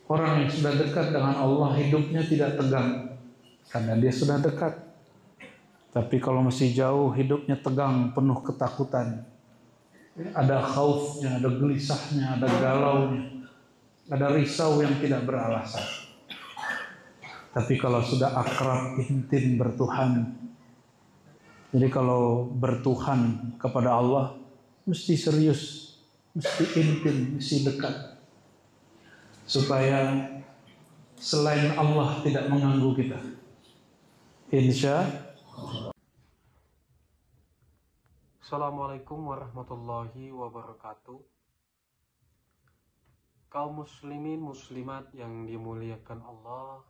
Orang yang sudah dekat dengan Allah hidupnya tidak tegang karena dia sudah dekat. Tapi kalau masih jauh hidupnya tegang, penuh ketakutan. Ada khaufnya, ada gelisahnya, ada galaunya, ada risau yang tidak beralasan. Tapi kalau sudah akrab, intim bertuhan, jadi kalau bertuhan kepada Allah mesti serius, mesti intim, mesti dekat, supaya selain Allah tidak mengganggu kita. Insya. Assalamualaikum warahmatullahi wabarakatuh. Kaum muslimin muslimat yang dimuliakan Allah,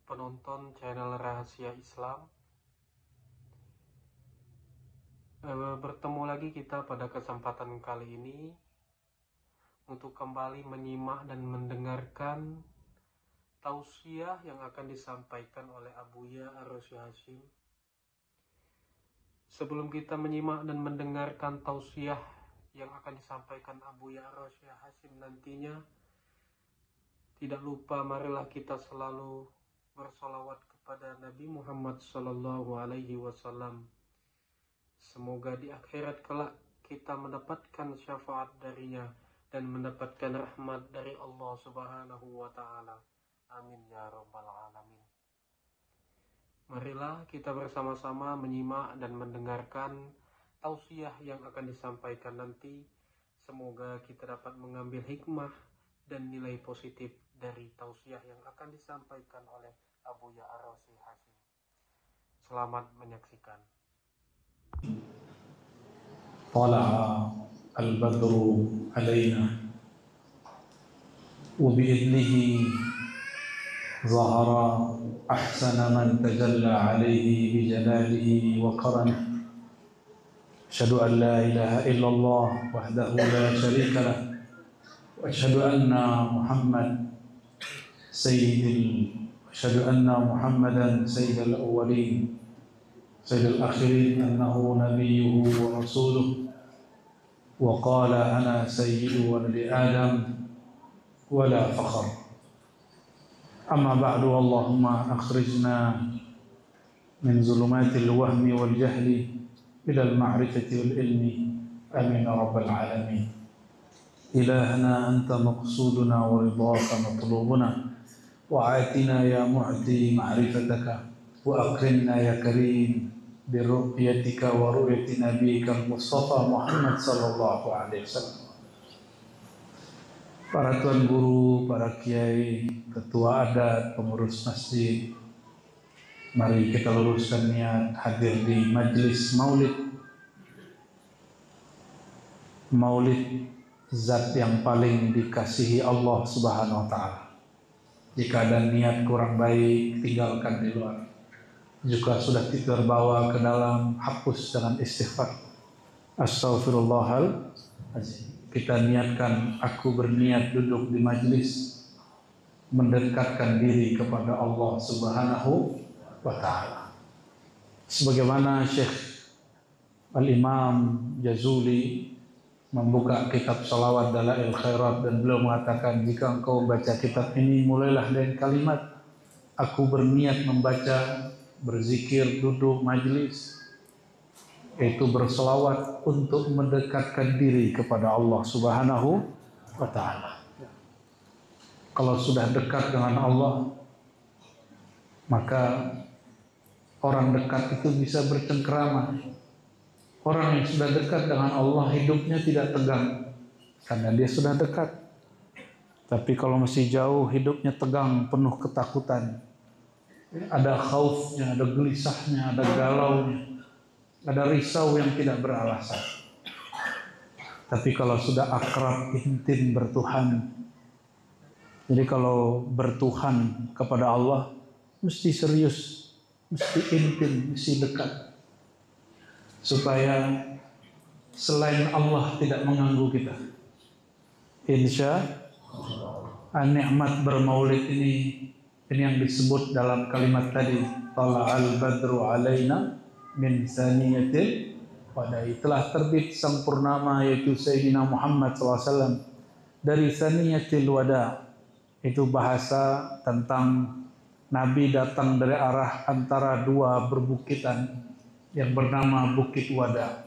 penonton channel Rahasia Islam, bertemu lagi kita pada kesempatan kali ini untuk kembali menyimak dan mendengarkan tausiah yang akan disampaikan oleh Abuya Ar-Rasy Hasyim. Sebelum kita menyimak dan mendengarkan tausiah yang akan disampaikan Abuya Ar-Rasy Hasyim nantinya, tidak lupa marilah kita selalu bersolawat kepada Nabi Muhammad SAW. Semoga di akhirat kelak kita mendapatkan syafaat darinya dan mendapatkan rahmat dari Allah Subhanahu wa Ta'ala. Amin ya Rabbal Alamin. Marilah kita bersama-sama menyimak dan mendengarkan tausiah yang akan disampaikan nanti. Semoga kita dapat mengambil hikmah dan nilai positif dari tausiah yang akan disampaikan oleh Abuya Ar-Rasy Hasyim. Selamat menyaksikan. Tala'a al-badru alaina wa bi'idnihi zahara ahsana man tajalla alaihi bijalalihi wa karamihi. Asyhadu an la ilaha illallah wahdahu la syarika lah wa asyhadu anna Muhammadan sayyidul awwalin sayyidul akhirin annahu nabiyyuhu wa rasuluh wa qala ana sayyidu waladi adam wa la fakhr. Amma ba'du, Allahumma akhrijna min zulumatil wahmi wal jahli ila al-ma'rifati wal ilmi. Amin ya rabbal alamin. Ilahana anta maqsuduna wa ridhaka matlubuna wa atina ya mu'ti ma'rifataka wa akrimna ya karim bi ru'yatika wa ru'yati nabiyyika al-Mustafa Muhammad sallallahu alaihi wasallam. Para tuan guru, para kiai, ketua adat, pengurus masjid, mari kita luruskan niat hadir di majlis maulid zat yang paling dikasihi Allah Subhanahu wa Ta'ala. Jika ada niat kurang baik, tinggalkan di luar. Jika sudah terbawa ke dalam, hapus dengan istighfar. Astaghfirullahaladzim. Kita niatkan, aku berniat duduk di majlis mendekatkan diri kepada Allah Subhanahu wa Ta'ala. Sebagaimana Syekh Al-Imam Jazuli membuka kitab salawat Dalail Khairat dan beliau mengatakan, jika engkau membaca kitab ini, mulailah dari kalimat aku berniat membaca, berzikir, duduk majlis, yaitu berselawat untuk mendekatkan diri kepada Allah Subhanahu wa Ta'ala. Kalau sudah dekat dengan Allah, maka orang dekat itu bisa bercengkrama. Orang yang sudah dekat dengan Allah hidupnya tidak tegang karena dia sudah dekat. Tapi kalau masih jauh hidupnya tegang, penuh ketakutan. Ada khaufnya, ada gelisahnya, ada galaunya, ada risau yang tidak beralasan. Tapi kalau sudah akrab, intim bertuhan, jadi kalau bertuhan kepada Allah mesti serius, mesti intim, mesti dekat, supaya selain Allah tidak mengganggu kita. Insya nikmat bermaulid ini yang disebut dalam kalimat tadi, tala'al badru alaina min saniyatil wadai, telah terbit sang purnama yaitu Sayyidina Muhammad SAW dari saniyatil wada. Itu bahasa tentang Nabi datang dari arah antara dua berbukitan yang bernama Bukit Wada.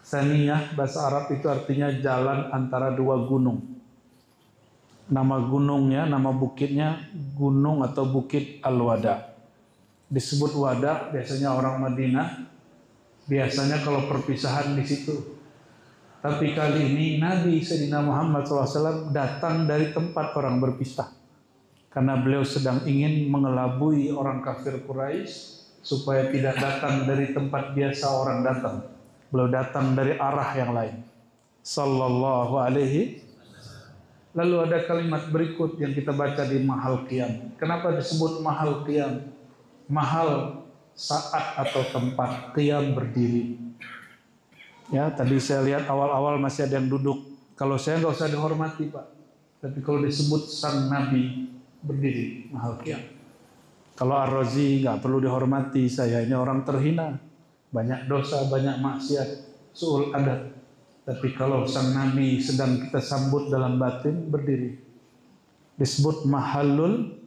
Saniyah bahasa Arab itu artinya jalan antara dua gunung. Nama gunungnya, nama bukitnya gunung atau Bukit Al-Wada. Disebut Wada biasanya orang Madinah. Biasanya kalau perpisahan di situ. Tapi kali ini Nabi Sayyidina Muhammad SAW datang dari tempat orang berpisah. Karena beliau sedang ingin mengelabui orang kafir Quraisy supaya tidak datang dari tempat biasa orang datang. Beliau datang dari arah yang lain. Sallallahu alaihi. Lalu ada kalimat berikut yang kita baca di Mahal Qiyam. Kenapa disebut Mahal Qiyam? Mahal saat atau tempat, qiyam berdiri. Ya, tadi saya lihat awal-awal masih ada yang duduk. Kalau saya nggak usah dihormati, Pak. Tapi kalau disebut sang Nabi berdiri, Mahal Qiyam. Kalau Ar-Razi nggak perlu dihormati, saya ini orang terhina, banyak dosa, banyak maksiat, su'ul adat. Tapi kalau sang Nabi sedang kita sambut dalam batin, berdiri, disebut Mahalul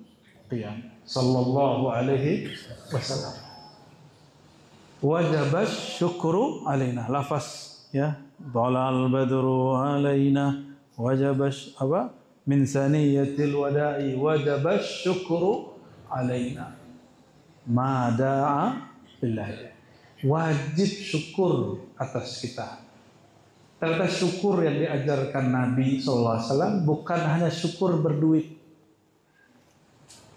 Qiyam. Sallallahu alaihi wasallam. Wajabas syukru alaina. Lafaz ya, dhalal badru alaina, wajabas apa? Min saniyatil wada'i wajabas syukru alaina. Ma da'a billahi. Wajib syukur atas kita. Ternyata syukur yang diajarkan Nabi SAW bukan hanya syukur berduit.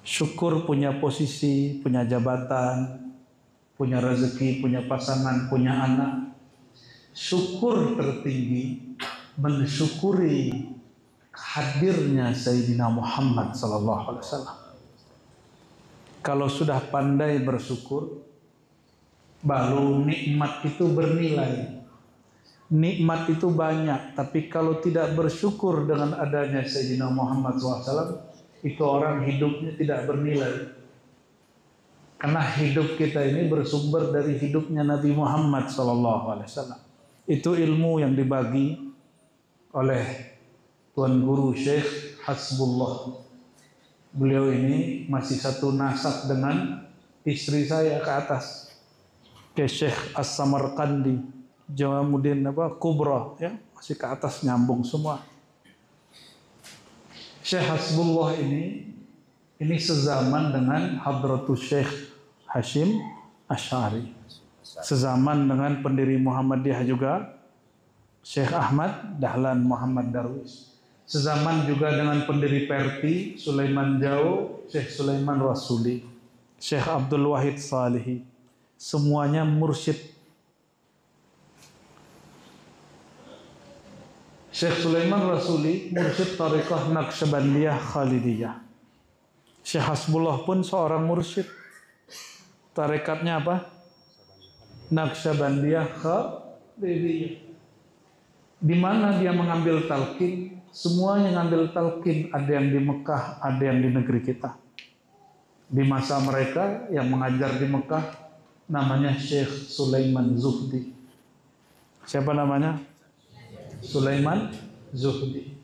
Syukur punya posisi, punya jabatan, punya rezeki, punya pasangan, punya anak. Syukur tertinggi mensyukuri hadirnya Sayyidina Muhammad SAW. Kalau sudah pandai bersyukur, baru nikmat itu bernilai. Nikmat itu banyak, tapi kalau tidak bersyukur dengan adanya Sayyidina Muhammad SAW, itu orang hidupnya tidak bernilai. Karena hidup kita ini bersumber dari hidupnya Nabi Muhammad SAW. Itu ilmu yang dibagi oleh Tuan Guru Syekh Hasbullah. Beliau ini masih satu nasab dengan istri saya ke atas, ke Syekh As-Samarqandi. Jamaluddin Kubra, ya, masih ke atas nyambung semua. Syekh Hasbullah ini sezaman dengan Hadratus Syekh Hashim Asy'ari. Sezaman dengan pendiri Muhammadiyah juga Syekh Ahmad Dahlan Muhammad Darwis. Sezaman juga dengan pendiri Perti Sulaiman Jau, Syekh Sulaiman Rasuli, Syekh Abdul Wahid Salihi. Semuanya mursyid. Syekh Sulaiman Rasuli mursyid Tariqah Naqsyabandiyah Khalidiyah. Syekh Hasbullah pun seorang mursyid. Tarekatnya apa? Naqsyabandiyah Khalidiyah. Di mana dia mengambil talqin? Semuanya ngambil talqin. Ada yang di Mekah, ada yang di negeri kita. Di masa mereka yang mengajar di Mekah namanya Syekh Sulaiman Zuhdi. Siapa namanya? Sulaiman Zuhdi.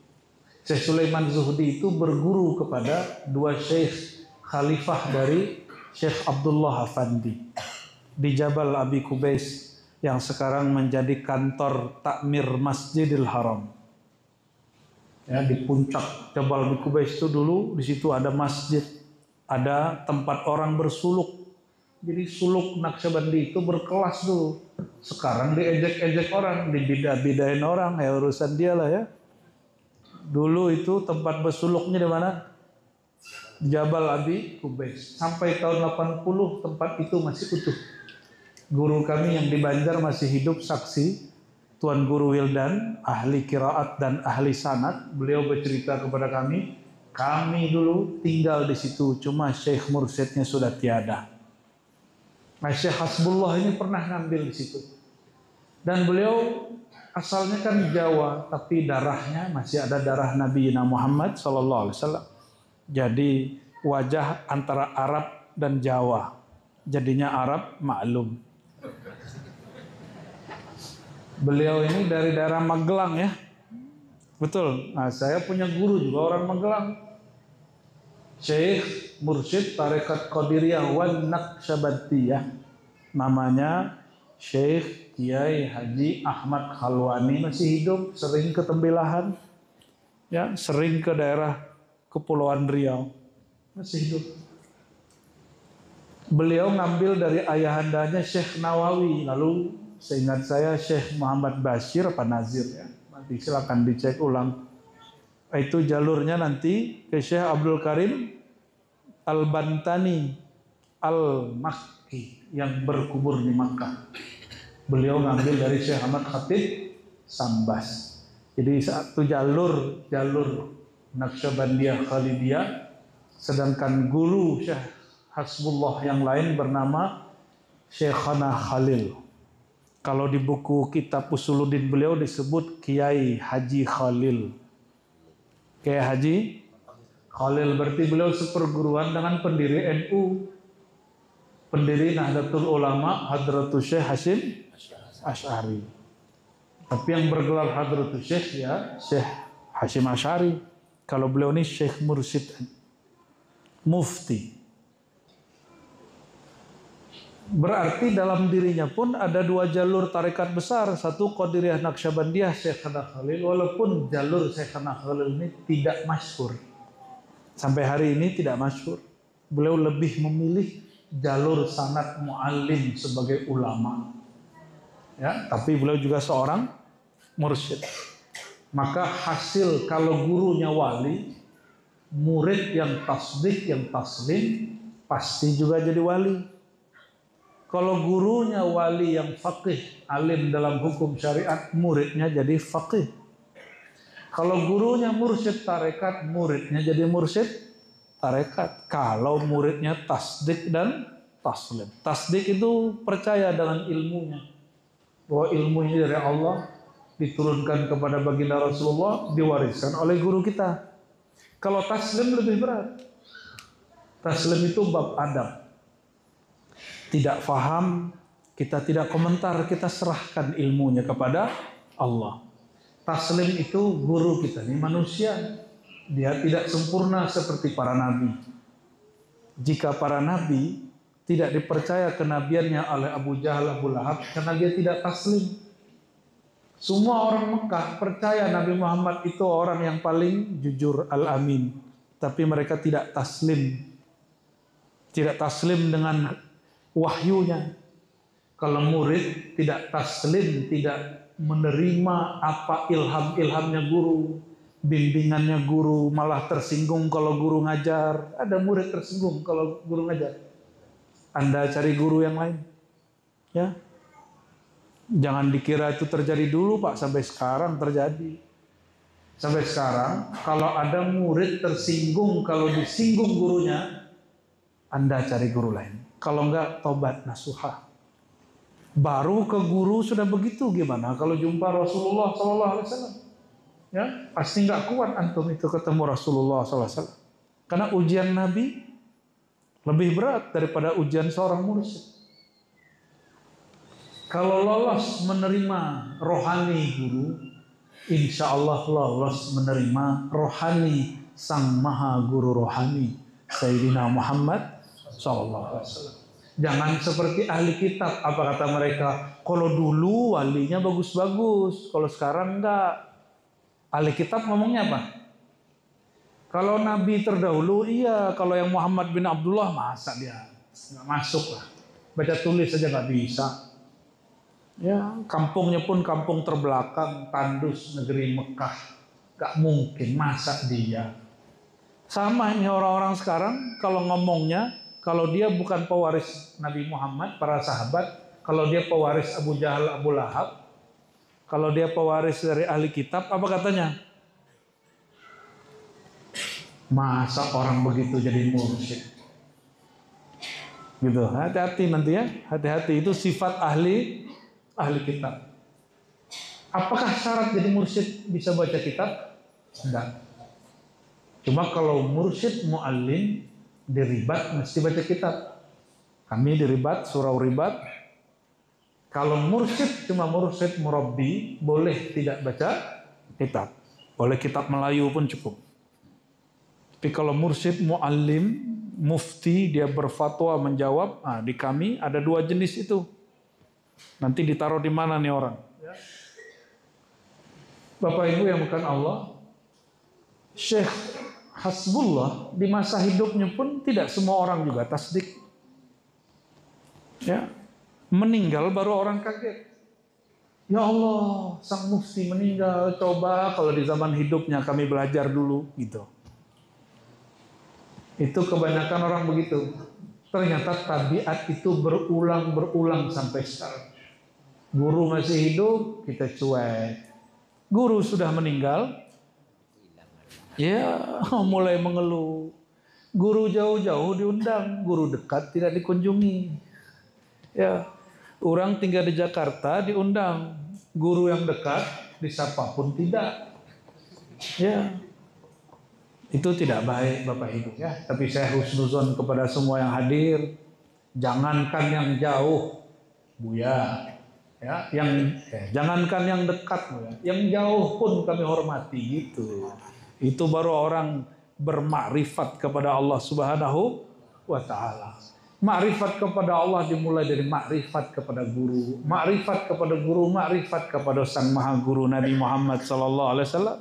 Syekh Sulaiman Zuhdi itu berguru kepada dua syekh khalifah dari Syekh Abdullah Afandi di Jabal Abi Kubais yang sekarang menjadi kantor takmir Masjidil Haram. Ya, di puncak Jabal Abi Kubais itu dulu di situ ada masjid, ada tempat orang bersuluk. Jadi suluk Naqsyabandi itu berkelas dulu. Sekarang diejek-ejek orang, dibidah-bidahin orang, ya urusan dia lah ya. Dulu itu tempat bersuluknya di mana? Jabal Abi Kubais. Sampai tahun 80 tempat itu masih utuh. Guru kami yang di Banjar masih hidup saksi, Tuan Guru Wildan, ahli qiraat dan ahli sanad. Beliau bercerita kepada kami dulu tinggal di situ, cuma Syekh Mursyidnya sudah tiada. Nah, Syekh Hasbullah ini pernah ngambil di situ. Dan beliau asalnya kan Jawa, tapi darahnya masih ada darah Nabi Muhammad SAW. Jadi wajah antara Arab dan Jawa. Jadinya Arab maklum. Beliau ini dari daerah Magelang ya. Betul. Nah, saya punya guru juga orang Magelang. Syekh Mursyid Tarekat Qadiriyah wan Naqsyabandiyah. Namanya Syekh Kiai Haji Ahmad Khalwani, masih hidup, sering ke Tembilahan, ya, sering ke daerah Kepulauan Riau, masih hidup. Beliau ngambil dari ayahandanya Syekh Nawawi, lalu seingat saya Syekh Muhammad Bashir apa Nazir, ya. Nanti silakan dicek ulang. Itu jalurnya nanti ke Syekh Abdul Karim Al-Bantani Al-Makki yang berkubur di Makkah. Beliau ngambil dari Syekh Ahmad Khatib Sambas. Jadi satu jalur Naqsyabandiyah Khalidiyah, sedangkan guru Syekh Hasbullah yang lain bernama Syekhana Khalil. Kalau di buku kitab Usuluddin beliau disebut Kiai Haji Khalil. Kiai Haji Khalil berarti beliau seperguruan dengan pendiri NU, pendiri Nahdlatul Ulama Hadratus Syekh Hasyim Asy'ari. Tapi yang bergelar Hadratus Syekh ya Syekh Hasyim Asy'ari. Kalau beliau ini Syekh Mursyid Mufti. Berarti dalam dirinya pun ada dua jalur tarekat besar. Satu Qadiriyah Naqsyabandiyah Syekhana Khalil. Walaupun jalur Syekhana Khalil ini tidak masyhur. Sampai hari ini tidak masyhur. Beliau lebih memilih jalur sanad muallim sebagai ulama. Ya, tapi beliau juga seorang mursyid. Maka hasil kalau gurunya wali, murid yang tasdik, yang taslim, pasti juga jadi wali. Kalau gurunya wali yang faqih, alim dalam hukum syariat, muridnya jadi faqih. Kalau gurunya mursyid tarekat, muridnya jadi mursyid tarekat. Kalau muridnya tasdik dan taslim. Tasdik itu percaya dengan ilmunya, bahwa ilmunya dari Allah, diturunkan kepada baginda Rasulullah, diwariskan oleh guru kita. Kalau taslim lebih berat. Taslim itu bab adab. Tidak faham, kita tidak komentar, kita serahkan ilmunya kepada Allah. Taslim itu guru kita, ini manusia. Dia tidak sempurna seperti para nabi. Jika para nabi tidak dipercaya kenabiannya oleh Abu Jahal, Abu Lahab, karena dia tidak taslim. Semua orang Mekah percaya Nabi Muhammad itu orang yang paling jujur, al-amin. Tapi mereka tidak taslim. Tidak taslim dengan wahyunya. Kalau murid tidak taslim, tidak menerima apa ilhamnya guru, bimbingannya guru, malah tersinggung kalau guru ngajar. Ada murid tersinggung kalau guru ngajar. Anda cari guru yang lain. Ya. Jangan dikira itu terjadi dulu, Pak, sampai sekarang terjadi. Sampai sekarang kalau ada murid tersinggung kalau disinggung gurunya, Anda cari guru lain. Kalau enggak, tobat nasuhah. Baru ke guru sudah begitu, gimana kalau jumpa Rasulullah SAW? Ya, pasti enggak kuat antum itu ketemu Rasulullah SAW. Karena ujian Nabi lebih berat daripada ujian seorang mursyid. Kalau lolos menerima rohani guru, insya Allah lolos menerima rohani sang maha guru rohani Sayyidina Muhammad SAW. Jangan seperti ahli kitab. Apa kata mereka? Kalau dulu walinya bagus-bagus, kalau sekarang enggak. Ahli kitab ngomongnya apa? Kalau Nabi terdahulu iya, kalau yang Muhammad bin Abdullah masa dia nggak masuk lah. Baca tulis saja nggak bisa. Ya, kampungnya pun kampung terbelakang, tandus negeri Mekah. Nggak mungkin, masa dia. Sama ini orang-orang sekarang kalau ngomongnya, kalau dia bukan pewaris Nabi Muhammad, para sahabat, kalau dia pewaris Abu Jahal, Abu Lahab, kalau dia pewaris dari ahli kitab, apa katanya? Masa orang begitu jadi mursyid? Gitu. Hati-hati nanti ya. Hati-hati, itu sifat ahli kitab. Apakah syarat jadi mursyid bisa baca kitab? Enggak. Cuma kalau mursyid muallim di ribat mesti baca kitab. Kami di ribat, surau ribat. Kalau mursyid cuma mursyid murabbi, boleh tidak baca kitab. Boleh kitab Melayu pun cukup. Tapi kalau mursyid, muallim, mufti, dia berfatwa menjawab, di kami ada 2 jenis itu. Nanti ditaruh di mana nih orang? Bapak Ibu yang bukan Allah, Syekh Hasbullah di masa hidupnya pun tidak semua orang juga tasdik. Ya, meninggal baru orang kaget. Ya Allah, sang mufti meninggal. Coba kalau di zaman hidupnya kami belajar dulu, gitu. Itu kebanyakan orang begitu. Ternyata tabiat itu berulang sampai sekarang. Guru masih hidup, kita cuek. Guru sudah meninggal, ya mulai mengeluh. Guru jauh-jauh diundang, guru dekat tidak dikunjungi. Ya, orang tinggal di Jakarta diundang, guru yang dekat disapa pun tidak. Ya, itu tidak baik Bapak Ibu ya. Tapi saya husnuzon kepada semua yang hadir, jangankan yang jauh, Buya, ya, jangankan yang dekat, Buya, yang jauh pun kami hormati gitu. Itu baru orang bermakrifat kepada Allah Subhanahu wa Ta'ala. Makrifat kepada Allah dimulai dari makrifat kepada guru, makrifat kepada guru, makrifat kepada Sang Maha Guru Nabi Muhammad sallallahu alaihi wasallam.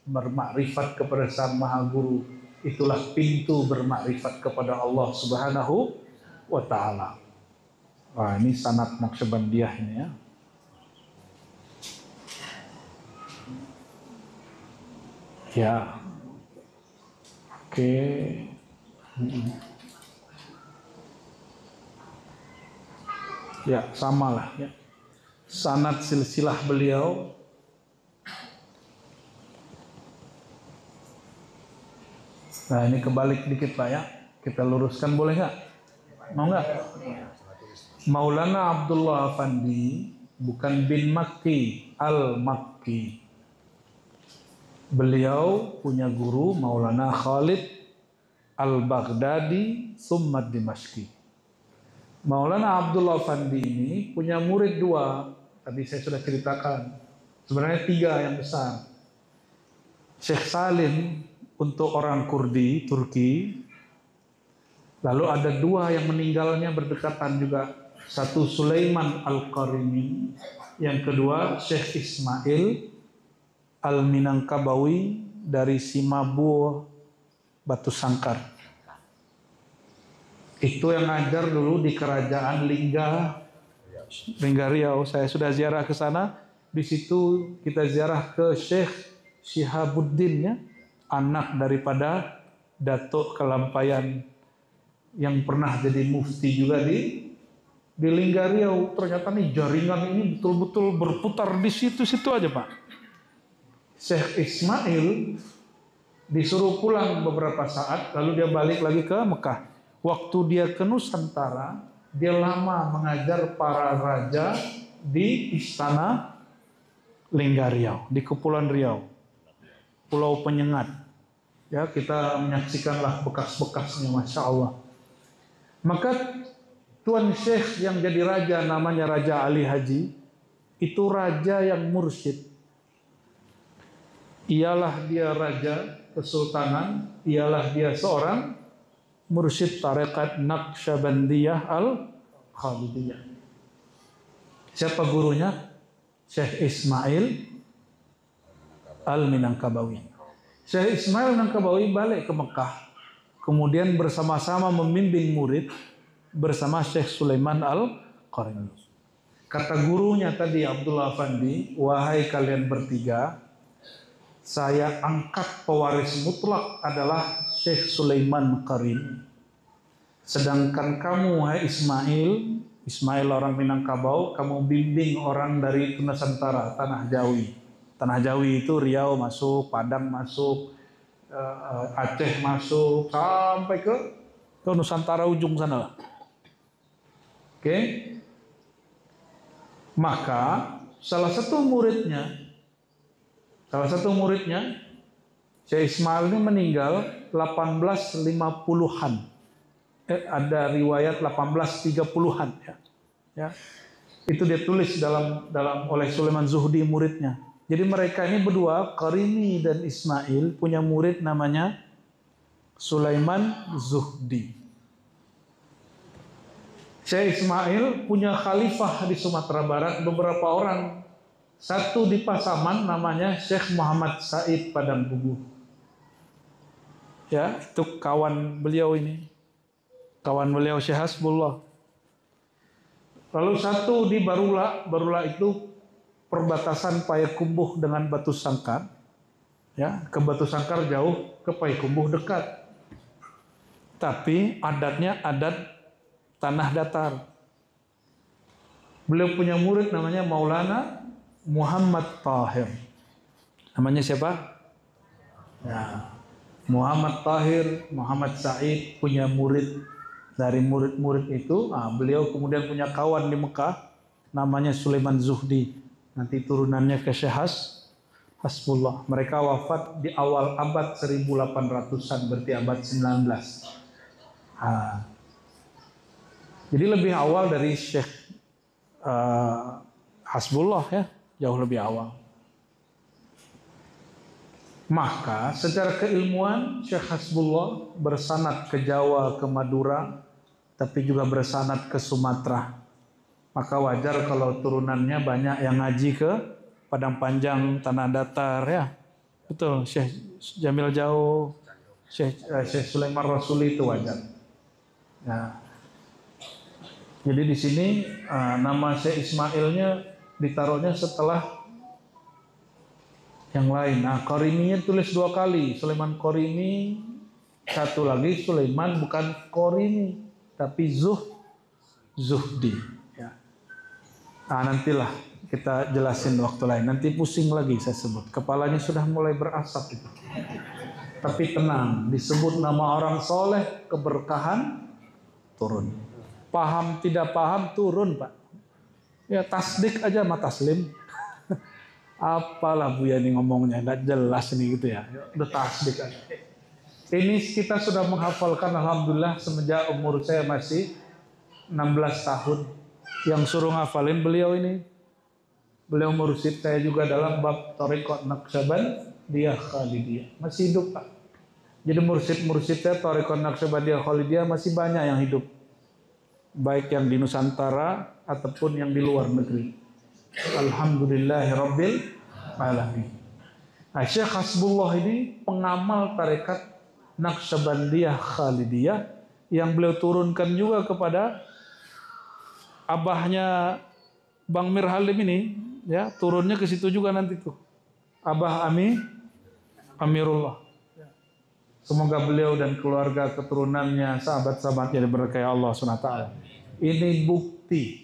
Bermakrifat kepada Sang Maha Guru, itulah pintu bermakrifat kepada Allah Subhanahu wa Ta'ala. Wah, ini sanad Naqsyabandiyah ini ya. Ya. Oke. Ya, samalah ya. Sanad silsilah beliau nah ini kebalik dikit Pak ya. Kita luruskan boleh nggak? Mau nggak? Maulana Abdullah Afandi bukan bin Makki, Al-Makki. Beliau punya guru Maulana Khalid Al-Baghdadi Summat Dimashqi. Maulana Abdullah Afandi ini punya murid 2. Tadi saya sudah ceritakan. Sebenarnya 3 yang besar. Syekh Salim untuk orang Kurdi, Turki. Lalu ada 2 yang meninggalnya berdekatan juga. Satu Sulaiman Al-Qarimi. Yang kedua Syekh Ismail Al-Minangkabawi dari Simabur, Batu Sangkar. Itu yang ngajar dulu di kerajaan Lingga Riau. Saya sudah ziarah ke sana. Di situ kita ziarah ke Syekh Syihabuddin ya, anak daripada Datuk Kelampayan yang pernah jadi mufti juga di Lingga Riau. Ternyata nih jaringan ini betul-betul berputar di situ-situ aja Pak. Syekh Ismail disuruh pulang beberapa saat, lalu dia balik lagi ke Mekah. Waktu dia ke Nusantara, dia lama mengajar para raja di istana Lingga Riau, di Kepulauan Riau, Pulau Penyengat. Ya, kita menyaksikanlah bekas-bekasnya, Masya Allah. Maka Tuan Syekh yang jadi raja namanya Raja Ali Haji, itu raja yang mursyid. Ialah dia raja kesultanan, ialah dia seorang mursyid tarekat Naqsyabandiyah Al-Khalidiyah. Siapa gurunya? Syekh Ismail Al-Minangkabawi. Syekh Ismail Al-Minangkabawi balik ke Mekah, kemudian bersama-sama membimbing murid bersama Syekh Sulaiman Al-Qarimi. Kata gurunya tadi Abdullah Afandi, wahai kalian bertiga, saya angkat pewaris mutlak adalah Syekh Sulaiman Karim. Sedangkan kamu, hai Ismail orang Minangkabau, kamu bimbing orang dari Nusantara, Tanah Jawi. Tanah Jawi itu Riau masuk, Padang masuk, Aceh masuk, sampai ke Nusantara ujung sana lah. Oke? Maka salah satu muridnya, Syekh Ismail ini meninggal 1850-an. Ada riwayat 1830-an ya. Itu dia tulis dalam oleh Sulaiman Zuhdi muridnya. Jadi mereka ini berdua, Qarimi dan Ismail, punya murid namanya Sulaiman Zuhdi. Syekh Ismail punya khalifah di Sumatera Barat beberapa orang. Satu di Pasaman namanya Syekh Muhammad Said Padang Bubuh. Ya, itu kawan beliau ini. Kawan beliau Syekh Hasbullah. Lalu satu di Barula. Barula itu perbatasan Payakumbuh dengan Batu Sangkar. Ya, ke Batu Sangkar jauh, ke Payakumbuh dekat. Tapi adatnya adat tanah datar. Beliau punya murid namanya Maulana Muhammad Tahir. Namanya siapa? Ya, Muhammad Tahir, Muhammad Said punya murid. Dari murid-murid itu, beliau kemudian punya kawan di Mekah namanya Sulaiman Zuhdi. Nanti turunannya ke Syekh Hasbullah. Mereka wafat di awal abad 1800-an, berarti abad 19. Jadi lebih awal dari Syekh Hasbullah ya, jauh lebih awal. Maka secara keilmuan Syekh Hasbullah bersanad ke Jawa, ke Madura, tapi juga bersanad ke Sumatera. Maka wajar kalau turunannya banyak yang ngaji ke Padang Panjang, Tanah Datar ya. Betul, Syekh Jamil Jauh, Syekh Sulaiman Rasuli itu wajar. Nah, jadi di sini nama Syekh Ismailnya ditaruhnya setelah yang lain. Nah, Qariminya tulis 2 kali. Sulaiman Qarimi, satu lagi Sulaiman bukan Qarimi, tapi Zuhdi. Ya. Nah, nantilah kita jelasin waktu lain. Nanti pusing lagi saya sebut. Kepalanya sudah mulai berasap itu. Tapi tenang, disebut nama orang soleh, keberkahan turun. Paham tidak paham turun, Pak. Ya tasdik aja sama taslim. Apalah Bu Yani ngomongnya, nggak jelas nih gitu ya. Udah tasdik aja. Ini kita sudah menghafalkan alhamdulillah semenjak umur saya masih 16 tahun. Yang suruh ngafalin beliau ini. Beliau mursyid saya juga dalam bab Thariqat Naqsyabandiyah Khalidiyah. Masih hidup, Pak. Jadi mursyid saya Thariqat Naqsyabandiyah Khalidiyah masih banyak yang hidup. Baik yang di Nusantara ataupun yang di luar negeri. Alhamdulillahirabbil alamin. Nah, Syekh Hasbullah ini pengamal tarekat Naqsyabandiyah Khalidiyah yang beliau turunkan juga kepada abahnya Bang Mir Halim ini, ya, turunnya ke situ juga nanti tuh. Abah Amirullah. Semoga beliau dan keluarga keturunannya, sahabat-sahabatnya diberkahi Allah SWT. Ini bukti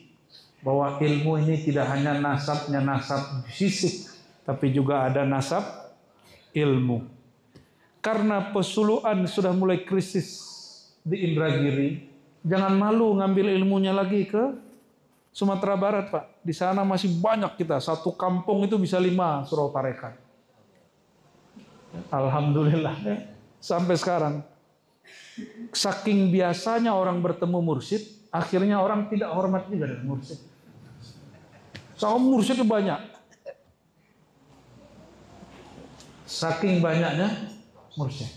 bahwa ilmu ini tidak hanya nasabnya nasab fisik, tapi juga ada nasab ilmu. Karena pesuluan sudah mulai krisis di Indragiri, jangan malu ngambil ilmunya lagi ke Sumatera Barat, Pak. Di sana masih banyak kita, satu kampung itu bisa 5 surau tarekat. Alhamdulillah ya. Sampai sekarang. Saking biasanya orang bertemu mursyid, akhirnya orang tidak hormat juga dengan mursyid. Sama mursyidnya banyak. Saking banyaknya mursyid.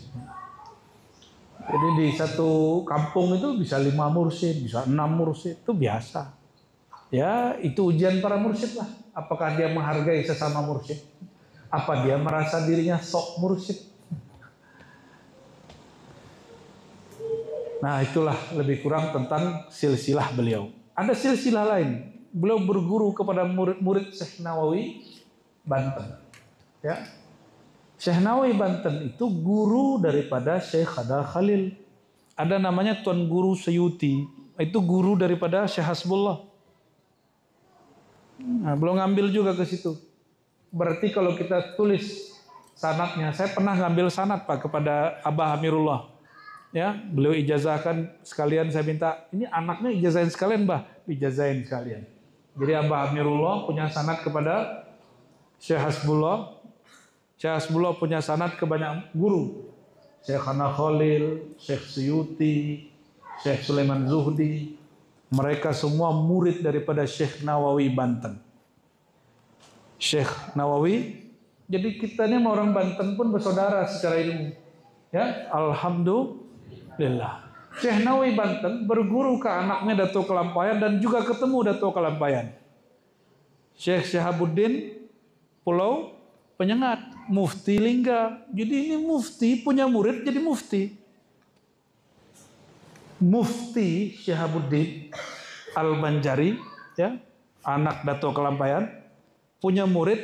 Jadi di satu kampung itu bisa 5 mursyid, bisa 6 mursyid, itu biasa. Ya, itu ujian para mursyid lah. Apakah dia menghargai sesama mursyid? Apa dia merasa dirinya sok mursyid? Nah, itulah lebih kurang tentang silsilah beliau. Ada silsilah lain. Beliau berguru kepada murid-murid Syekh Nawawi Banten. Ya. Syekh Nawawi Banten itu guru daripada Syekh Khadal Khalil. Ada namanya Tuan Guru Suyuti. Itu guru daripada Syekh Hasbullah. Nah, beliau ngambil juga ke situ. Berarti kalau kita tulis sanadnya, saya pernah ngambil sanad Pak kepada Abah Amirullah. Ya, beliau ijazahkan sekalian, saya minta, ini anaknya ijazahin sekalian, Bah, ijazahin sekalian. Jadi Abah Amirullah punya sanad kepada Syekh Hasbullah. Syekh Hasbullah punya sanad ke banyak guru. Syekh Khana Khalil, Syekh Suyuti, Syekh Sulaiman Zuhdi. Mereka semua murid daripada Syekh Nawawi Banten. Syekh Nawawi. Jadi kita ini sama orang Banten pun bersaudara secara ilmu. Ya, alhamdulillah. Syekh Nawawi Banten berguru ke anaknya Dato Kelampayan dan juga ketemu Dato Kelampayan. Syekh Syahabuddin Pulau Penyengat, Mufti Lingga. Jadi ini mufti punya murid jadi mufti. Mufti Syahabuddin Al-Banjari, ya, anak Dato Kelampayan, punya murid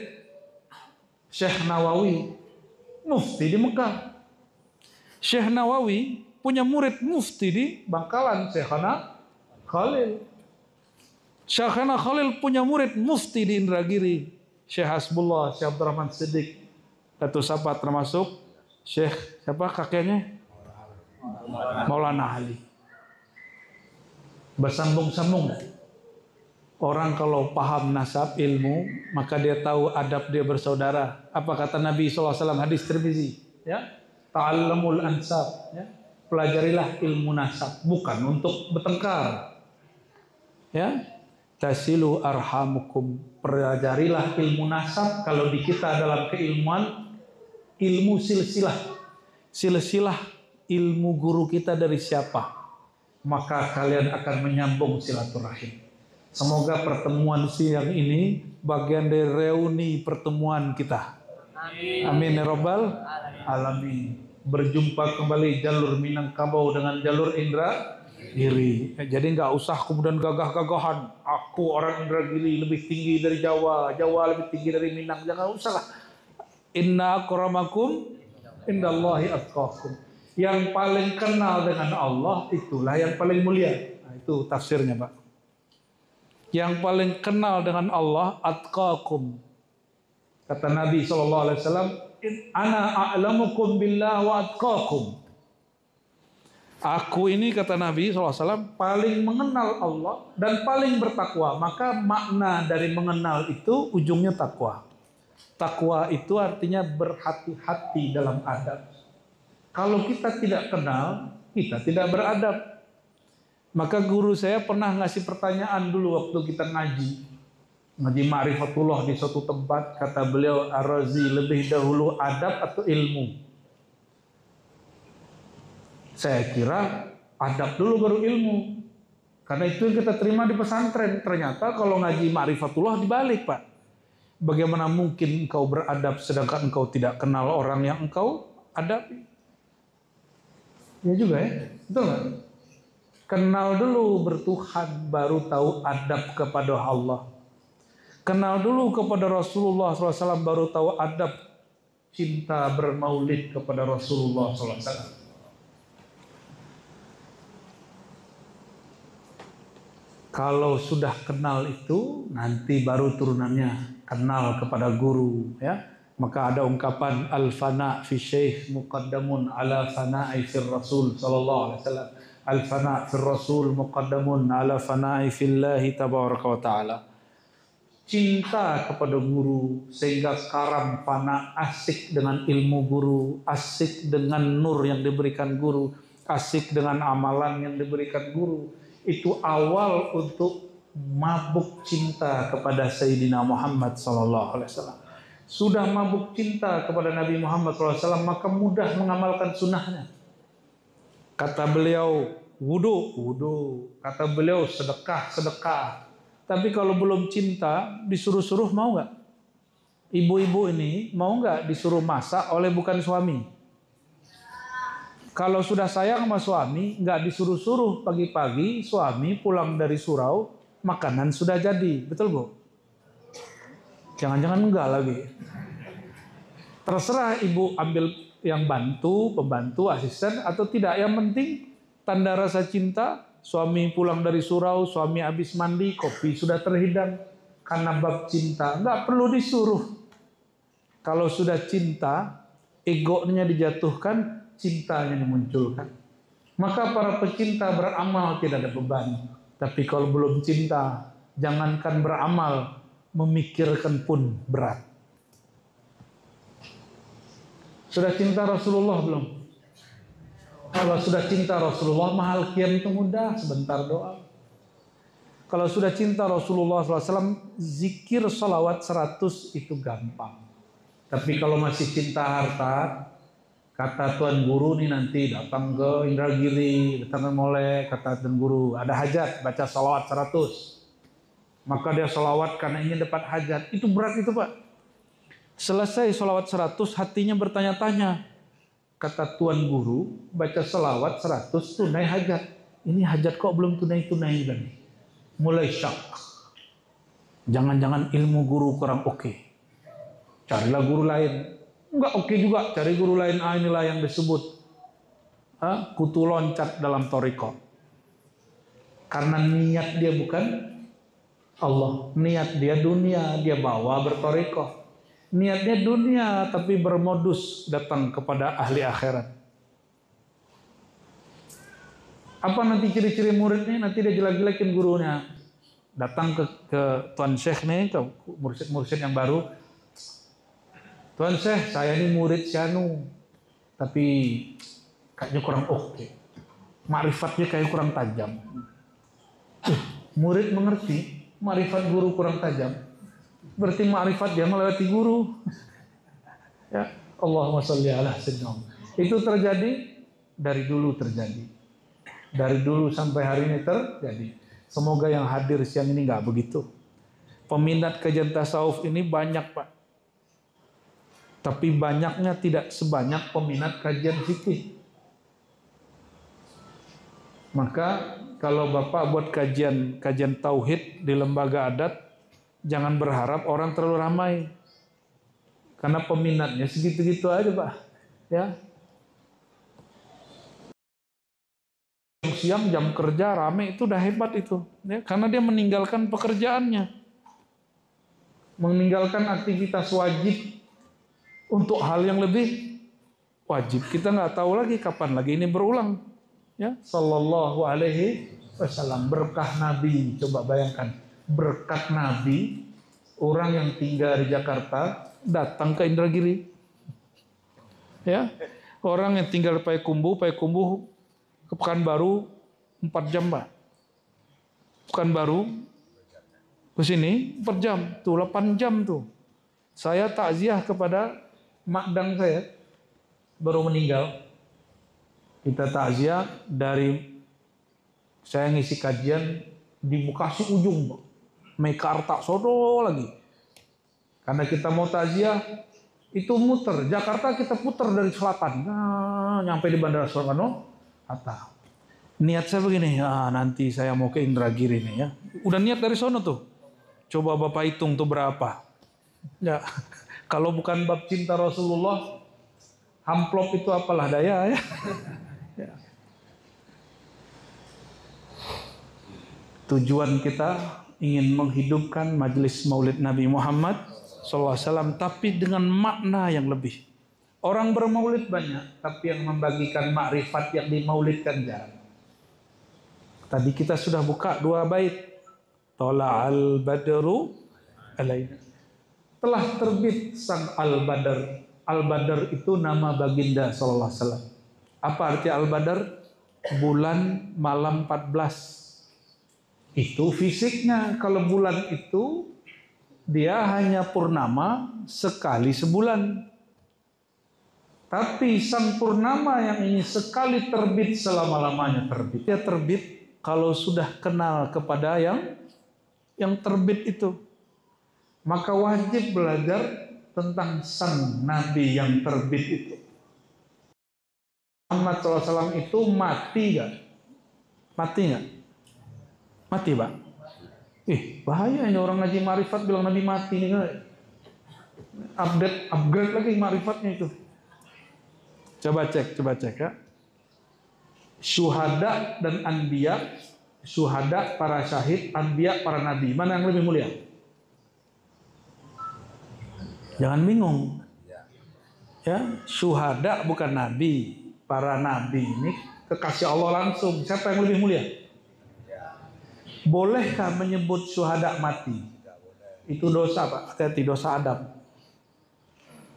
Syekh Nawawi, mufti di Mekah. Syekh Nawawi punya murid mufti di Bangkalan, Syekhana Khalil. Syekhana Khalil punya murid mufti di Indragiri, Syekh Hasbullah, Syekh Abdurrahman Siddiq, Dato Sapat, termasuk Syekh siapa kakeknya? Maulana Ali. Bersambung-sambung. Orang kalau paham nasab ilmu, maka dia tahu adab dia bersaudara. Apa kata Nabi SAW hadis Tirmizi? Ya, ta'allamul ansab. Ya, pelajarilah ilmu nasab, bukan untuk bertengkar. Ya, tasilu arhamukum. Pelajarilah ilmu nasab. Kalau di kita dalam keilmuan, ilmu silsilah. Silsilah ilmu guru kita dari siapa? Maka kalian akan menyambung silaturahim. Semoga pertemuan siang ini bagian dari reuni pertemuan kita. Amin ya rabbal alamin. Berjumpa kembali jalur Minangkabau dengan jalur Indragiri. Jadi nggak usah kemudian gagah-gagahan. Aku orang Indragiri lebih tinggi dari Jawa, Jawa lebih tinggi dari Minang. Jangan usah lah. Inna akramakum indallahi atqakum. Yang paling kenal dengan Allah itulah yang paling mulia. Nah, itu tafsirnya, Pak. Yang paling kenal dengan Allah atqakum. Kata Nabi SAW, ana a'lamukum billah wa atqakum. Aku ini, kata Nabi SAW, paling mengenal Allah dan paling bertakwa. Maka makna dari mengenal itu ujungnya takwa. Takwa itu artinya berhati-hati dalam adab. Kalau kita tidak kenal, kita tidak beradab. Maka guru saya pernah ngasih pertanyaan dulu waktu kita ngaji Ma'rifatullah di suatu tempat. Kata beliau, Ar-Razi, lebih dahulu adab atau ilmu? Saya kira adab dulu baru ilmu. Karena itu yang kita terima di pesantren. Ternyata kalau ngaji Ma'rifatullah dibalik, Pak. Bagaimana mungkin engkau beradab sedangkan engkau tidak kenal orang yang engkau adabi? Ya juga ya, betul nggak? Kenal dulu bertuhan, baru tahu adab kepada Allah. Kenal dulu kepada Rasulullah SAW, baru tahu adab cinta bermaulid kepada Rasulullah SAW. Kalau sudah kenal itu, nanti baru turunannya kenal kepada guru, ya. Maka ada ungkapan al-fana fi syekh muqaddamun ala fana'i fir rasul sallallahu alaihi wasallam. Al-fana fir rasul muqaddamun ala fana'i fillahi tabaraka wa ta'ala. Cinta kepada guru sehingga karam fana, asik dengan ilmu guru, asik dengan nur yang diberikan guru, asik dengan amalan yang diberikan guru. Itu awal untuk mabuk cinta kepada Sayyidina Muhammad sallallahu alaihi wasallam. Sudah mabuk cinta kepada Nabi Muhammad SAW, maka mudah mengamalkan sunnahnya. Kata beliau, wudu. Kata beliau, sedekah. Tapi kalau belum cinta, disuruh-suruh mau nggak? Ibu-ibu ini mau nggak disuruh masak oleh bukan suami? Kalau sudah sayang sama suami, nggak disuruh-suruh pagi-pagi, suami pulang dari surau, makanan sudah jadi. Betul, Bu? Jangan-jangan enggak lagi. Terserah ibu ambil yang pembantu, asisten atau tidak. Yang penting tanda rasa cinta, suami pulang dari surau, suami habis mandi, kopi sudah terhidang. Karena bab cinta, enggak perlu disuruh. Kalau sudah cinta, egonya dijatuhkan, cintanya dimunculkan. Maka para pecinta beramal tidak ada beban. Tapi kalau belum cinta, jangankan beramal, memikirkan pun berat. Sudah cinta Rasulullah belum? Kalau sudah cinta Rasulullah, mahal kiam itu mudah, sebentar doa. Kalau sudah cinta Rasulullah SAW, zikir salawat 100 itu gampang. Tapi kalau masih cinta harta, kata Tuan Guru nih nanti datang ke Indragiri, datang ke Molek, kata Tuan Guru, ada hajat, baca salawat 100. Maka dia salawat karena ingin dapat hajat. Itu berat itu Pak. Selesai salawat 100, hatinya bertanya-tanya. Kata Tuan Guru, baca salawat 100 tunai hajat. Ini hajat kok belum tunai-tunai lagi. Mulai syak. Jangan-jangan ilmu guru kurang oke. Carilah guru lain. Enggak oke juga, cari guru lain. Inilah yang disebut kutu loncat dalam thariqah. Karena niat dia bukan Allah. Niat dia dunia, dia bawa berthariqah. Niatnya dunia tapi bermodus datang kepada ahli akhirat. Apa nanti ciri-ciri muridnya? Nanti dia jelek-jelekin gurunya. Datang ke Tuan Syekh nih, ke mursyid yang baru. Tuan Syekh, saya ini murid Syanu, tapi kayaknya kurang oke. Ma'rifatnya kayak kurang tajam. Murid mengerti, ma'rifat guru kurang tajam. Berarti ma'rifat dia melewati guru. Ya, Allahumma sholli ala sayyidina. Itu terjadi dari dulu terjadi. Dari dulu sampai hari ini terjadi. Semoga yang hadir siang ini nggak begitu. Peminat kajian tasawuf ini banyak Pak. Tapi banyaknya tidak sebanyak peminat kajian fikih. Maka kalau Bapak buat kajian tauhid di lembaga adat, jangan berharap orang terlalu ramai. Karena peminatnya segitu-gitu aja Pak. Ya. Siang jam kerja rame itu udah hebat itu ya, karena dia meninggalkan pekerjaannya, meninggalkan aktivitas wajib untuk hal yang lebih wajib. Kita nggak tahu lagi kapan lagi ini berulang ya. Sallallahu alaihi wasallam, berkah Nabi. Coba bayangkan berkat Nabi, orang yang tinggal di Jakarta datang ke Indragiri ya, orang yang tinggal di Payakumbuh ke Pekanbaru 4 jam Pak. Pekanbaru ke sini 4 jam, tuh 8 jam tuh. Saya takziah kepada makdang saya baru meninggal. Kita takziah dari saya ngisi kajian di Bekasi ujung Pak. Mekarta sodo lagi. Karena kita mau takziah itu muter, Jakarta kita putar dari selatan. Nah, nyampe di Bandara Soekarno Hatta. Niat saya begini, nanti saya mau ke Indragiri nih ya. Udah niat dari sono tuh. Coba Bapak hitung tuh berapa. Ya, kalau bukan bab cinta Rasulullah, amplop itu apalah daya ya. Ya. Tujuan kita ingin menghidupkan majelis Maulid Nabi Muhammad SAW, tapi dengan makna yang lebih. Orang bermaulid banyak, tapi yang membagikan makrifat yang dimaulidkan jarang. Tadi kita sudah buka 2 bait. Tola'al badru alaina. Telah terbit sang al-badr. Al-badr itu nama baginda sallallahu alaihi wasallam. Apa arti al-badr? Bulan malam 14. Itu fisiknya. Kalau bulan itu dia hanya purnama sekali sebulan. Tapi sang purnama yang ini sekali terbit selama-lamanya terbit. Dia terbit kalau sudah kenal kepada yang terbit itu. Maka wajib belajar tentang sang Nabi yang terbit itu. Muhammad SAW itu mati gak? Mati gak? Mati Pak? Bahaya ini orang ngaji marifat bilang Nabi mati nih. Upgrade lagi marifatnya itu. Coba cek ya. Syuhada dan anbiya, syuhada para syahid, anbiya para nabi. Mana yang lebih mulia? Jangan bingung. Ya, syuhada bukan nabi. Para nabi ini kekasih Allah langsung. Siapa yang lebih mulia? Bolehkah menyebut syuhada mati? Itu dosa Pak. Hati-hati, dosa Adam.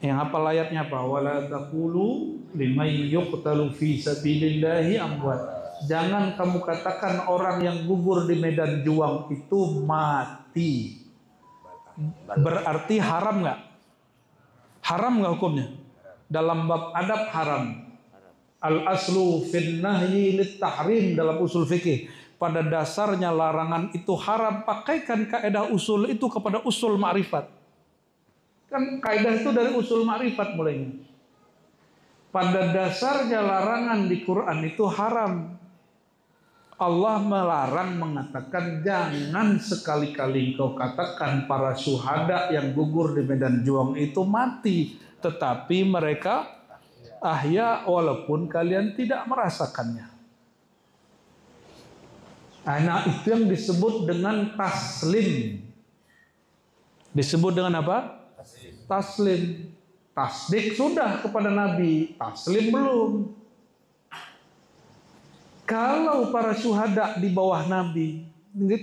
Yang apa ayatnya apa? Wala taqulu liman yuqtalu fi sabilillahi amwat, Jangan kamu katakan orang yang gugur di medan juang itu mati. Berarti haram nggak? Haram nggak hukumnya? Dalam bab adab haram. Al aslu fin nahyi lit tahrim dalam usul fikih. Pada dasarnya larangan itu haram. Pakaikan kaidah usul itu kepada usul ma'rifat. Kan kaidah itu dari usul ma'rifat mulainya. Pada dasarnya larangan di Quran itu haram. Allah melarang mengatakan jangan sekali-kali kau katakan para syuhada yang gugur di medan juang itu mati, tetapi mereka ahya walaupun kalian tidak merasakannya. Nah, itu yang disebut dengan taslim. Disebut dengan apa? Taslim. Tasdik sudah kepada Nabi, taslim belum. Kalau para syuhada di bawah Nabi,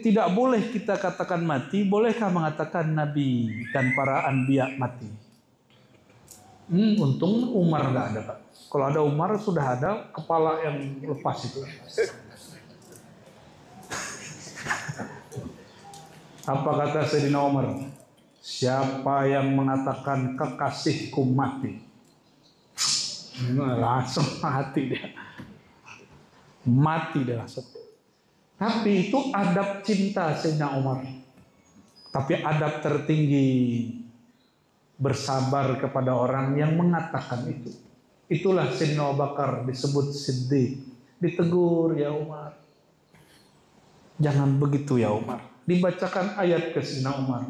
tidak boleh kita katakan mati, bolehkah mengatakan Nabi dan para anbiya mati? Untung Umar nggak ada, Pak. Kalau ada Umar sudah ada kepala yang lepas itu. Apa kata Sayyidina Umar? Siapa yang mengatakan kekasihku mati, langsung mati dia. Mati dia langsung. Tapi itu adab cinta Sayyidina Umar. Tapi adab tertinggi bersabar kepada orang yang mengatakan itu. Itulah Sayyidina Abu Bakar disebut Siddiq. Ditegur, ya Umar, jangan begitu ya Umar. Dibacakan ayat ke Sayyidina Umar.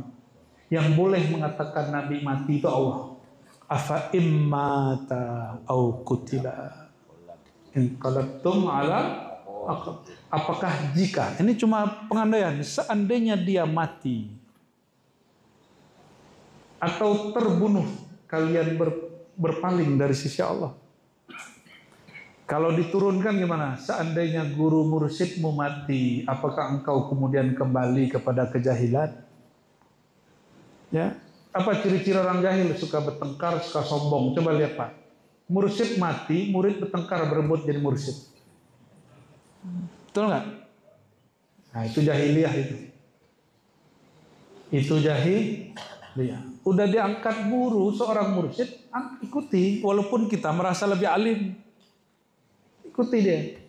Yang boleh mengatakan Nabi mati itu Allah. Afa immata au kutila inqalabtum ala, apakah jika, ini cuma pengandaian, seandainya dia mati atau terbunuh, kalian berpaling dari sisi Allah. Kalau diturunkan gimana? Seandainya guru mursyidmu mati, apakah engkau kemudian kembali kepada kejahilan? Ya, apa ciri-ciri orang jahil? Suka bertengkar, suka sombong. Coba lihat Pak, mursyid mati, murid bertengkar berebut jadi mursyid. Betul nggak? Nah itu jahiliyah itu. Itu jahiliyah. Udah diangkat guru seorang mursyid, ikuti. Walaupun kita merasa lebih alim, ikuti dia.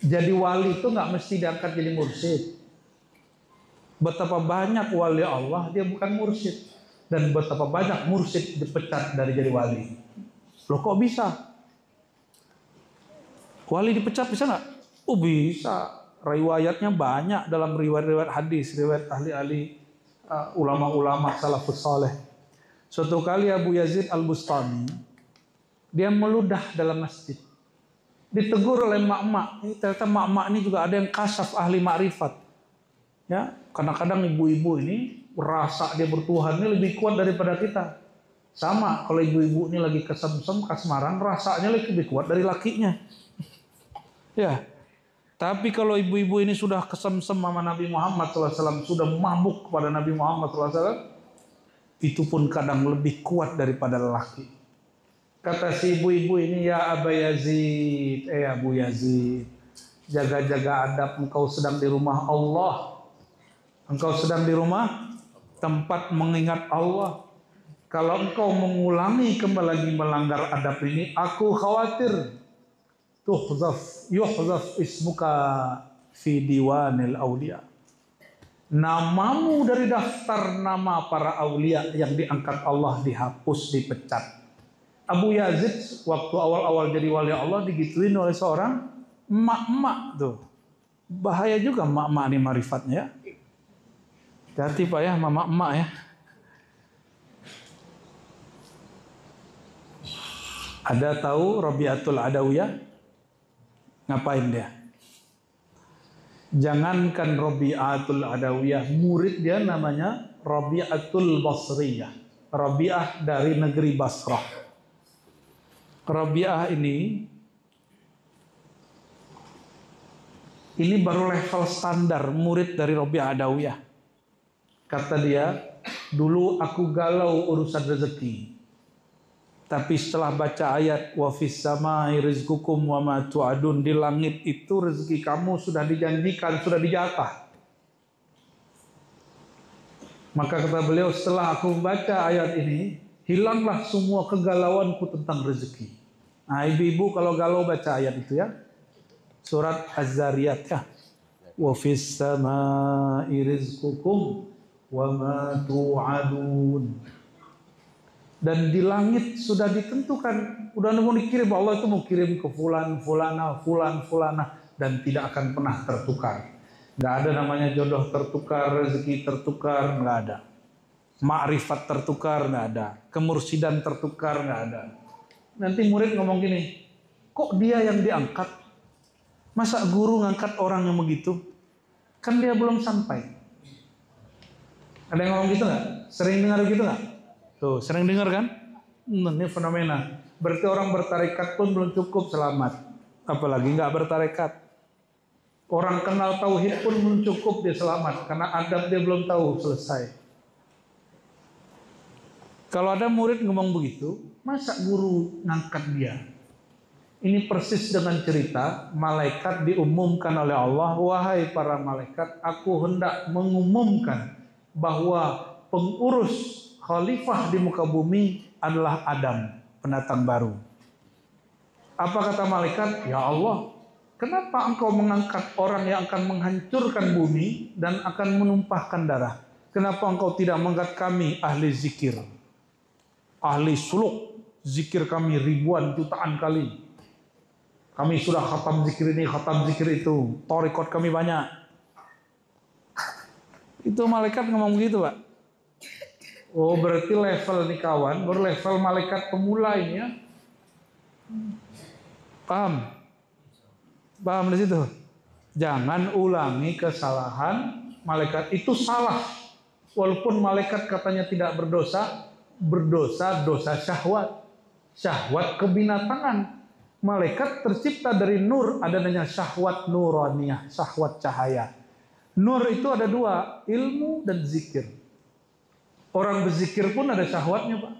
Jadi wali itu nggak mesti diangkat jadi mursyid. Betapa banyak wali Allah dia bukan mursyid, dan betapa banyak mursyid dipecat dari jadi wali. Loh kok bisa? Wali dipecat bisa nggak? Oh bisa. Riwayatnya banyak dalam riwayat hadis, riwayat ahli-ahli ulama-ulama salafus saleh. Suatu kali Abu Yazid Al-Bustami dia meludah dalam masjid. Ditegur oleh mak-mak. Ternyata mak-mak ini juga ada yang kasaf ahli makrifat. Ya, kadang-kadang ibu-ibu ini rasa dia bertuhan ini lebih kuat daripada kita. Sama kalau ibu-ibu ini lagi kesemsem, kasmaran, rasanya lebih kuat dari lakinya. Ya, tapi kalau ibu-ibu ini sudah kesemsem sama Nabi Muhammad SAW, sudah mabuk kepada Nabi Muhammad SAW, itu pun kadang lebih kuat daripada lelaki. Kata si ibu-ibu ini, ya Aba Yazid, Abu Yazid, jaga-jaga adab, engkau sedang di rumah Allah. Engkau sedang di rumah tempat mengingat Allah. Kalau engkau mengulangi kembali lagi melanggar adab ini, aku khawatir yuhzaf ismuka fi diwanil awliya. Namamu dari daftar nama para aulia yang diangkat Allah dihapus, dipecat. Abu Yazid waktu awal-awal jadi wali Allah digituin oleh seorang emak-emak tuh. Bahaya juga emak-emak ini marifatnya ya. Hati Pak ya, mama emak ya. Ada tahu Rabi'atul Adawiyah? Ngapain dia? Jangankan Rabi'atul Adawiyah, murid dia namanya Rabi'atul Basriyah. Rabi'ah dari negeri Basrah. Rabi'ah ini baru level standar murid dari Rabi'ah Adawiyah. Kata dia, dulu aku galau urusan rezeki. Tapi setelah baca ayat wa fis samai rizqukum wa ma tu'adun, di langit itu rezeki kamu sudah dijanjikan, sudah dijatah. Maka kata beliau, setelah aku membaca ayat ini, hilanglah semua kegalauanku tentang rezeki. Nah, ibu-ibu kalau galau baca ayat itu ya. Surat Az-Zariyat ya. Wa fis samai rizqukum wa ma tu'adun. Dan di langit sudah ditentukan, udah mau dikirim, Allah itu mau kirim ke fulan, fulana, dan tidak akan pernah tertukar. Nggak ada namanya jodoh tertukar, rezeki tertukar, nggak ada. Ma'rifat tertukar, nggak ada. Kemursidan tertukar, nggak ada. Nanti murid ngomong gini, kok dia yang diangkat? Masa guru ngangkat orang yang begitu? Kan dia belum sampai. Ada yang ngomong gitu nggak? Sering dengar gitu nggak? Tuh, sering dengar kan? Ini fenomena. Berarti orang bertarekat pun belum cukup selamat. Apalagi nggak bertarekat. Orang kenal tauhid pun belum cukup dia selamat. Karena adab dia belum tahu, selesai. Kalau ada murid ngomong begitu, masa guru ngangkat dia? Ini persis dengan cerita malaikat diumumkan oleh Allah, wahai para malaikat, aku hendak mengumumkan bahwa pengurus khalifah di muka bumi adalah Adam, pendatang baru. Apa kata malaikat? Ya Allah, kenapa engkau mengangkat orang yang akan menghancurkan bumi dan akan menumpahkan darah? Kenapa engkau tidak mengangkat kami ahli zikir, ahli suluk, zikir kami ribuan jutaan kali. Kami sudah khatam zikir ini, khatam zikir itu, torikot kami banyak. Itu malaikat ngomong begitu, Pak. Oh, berarti level nih kawan, baru level malaikat pemula ini ya. Paham? Paham di situ? Jangan ulangi kesalahan malaikat. Itu salah. Walaupun malaikat katanya tidak berdosa, dosa syahwat. Syahwat kebinatangan. Malaikat tercipta dari nur, ada namanya syahwat nuraniyah, syahwat cahaya. Nur itu ada dua, ilmu dan zikir. Orang berzikir pun ada syahwatnya, Pak.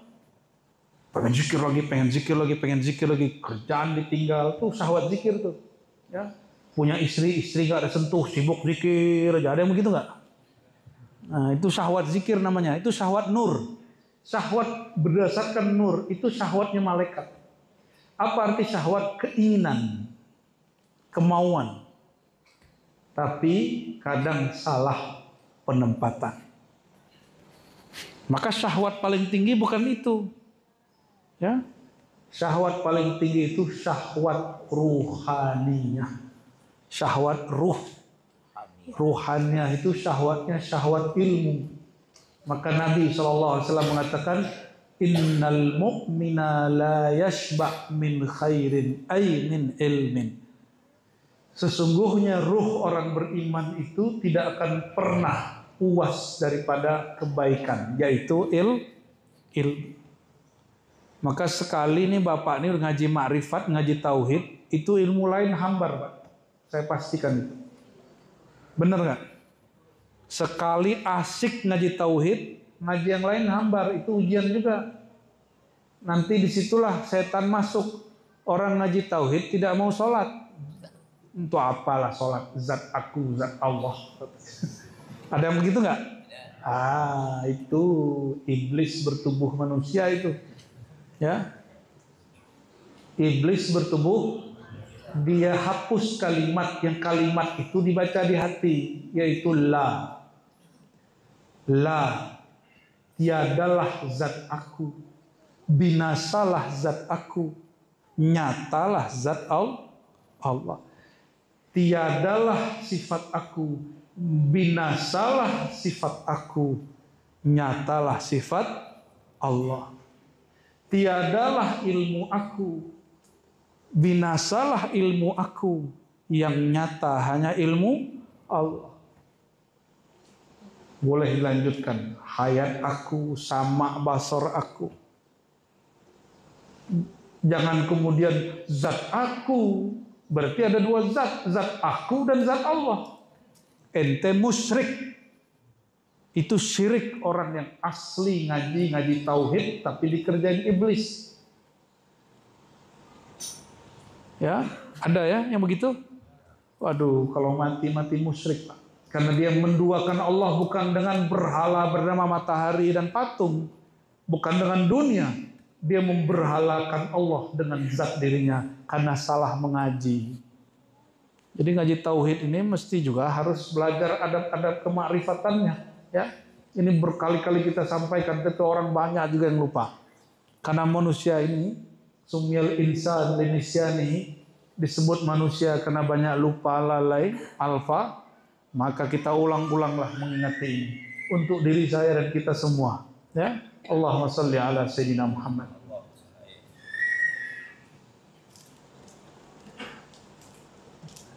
Pengen zikir lagi, pengen zikir lagi, pengen zikir lagi. Kerjaan ditinggal, tuh syahwat zikir tuh. Ya. Punya istri gak ada sentuh, sibuk zikir aja. Ada yang begitu gak? Nah, itu syahwat zikir namanya. Itu syahwat nur. Syahwat berdasarkan nur, itu syahwatnya malaikat. Apa arti syahwat? Keinginan, kemauan. Tapi kadang salah penempatan. Maka syahwat paling tinggi bukan itu. Ya. Syahwat paling tinggi itu syahwat ruhaniyah. Syahwat ruh. Ruhaniyah itu syahwatnya syahwat ilmu. Maka Nabi SAW mengatakan, innal mu'mina la yashba' min khairin ay min ilmin. Sesungguhnya ruh orang beriman itu tidak akan pernah puas daripada kebaikan, yaitu ilmu. Maka sekali nih Bapak ini ngaji makrifat, ngaji tauhid, itu ilmu lain hambar, Pak. Saya pastikan itu. Bener nggak? Sekali asik ngaji tauhid, ngaji yang lain hambar, itu ujian juga. Nanti disitulah setan masuk. Orang ngaji tauhid tidak mau sholat. Untuk apalah sholat? Zat aku, zat Allah. Ada yang begitu nggak? Itu iblis bertubuh manusia itu, ya. Iblis bertubuh, dia hapus kalimat yang kalimat itu dibaca di hati, yaitu la, tiadalah zat aku, binasalah zat aku, nyatalah zat Allah. Tiadalah sifat aku, binasalah sifat aku, nyatalah sifat Allah. Tiadalah ilmu aku, binasalah ilmu aku, yang nyata hanya ilmu Allah. Boleh dilanjutkan, hayat aku, sama basar aku. Jangan kemudian zat aku, berarti ada dua zat, zat aku dan zat Allah. Ente musyrik. Itu syirik orang yang asli ngaji tauhid tapi dikerjain iblis. Ya, ada ya yang begitu? Waduh, kalau mati musyrik, Pak. Karena dia menduakan Allah bukan dengan berhala bernama matahari dan patung, bukan dengan dunia. Dia memberhalakan Allah dengan zat dirinya karena salah mengaji. Jadi ngaji tauhid ini mesti juga harus belajar adab-adab kemakrifatannya, ya. Ini berkali-kali kita sampaikan, tapi orang banyak juga yang lupa. Karena manusia ini sumyal insan linisyani, disebut manusia karena banyak lupa, lalai, alfa. Maka kita ulang-ulanglah mengingati ini untuk diri saya dan kita semua, ya. Allahumma shalli ala sayyidina Muhammad.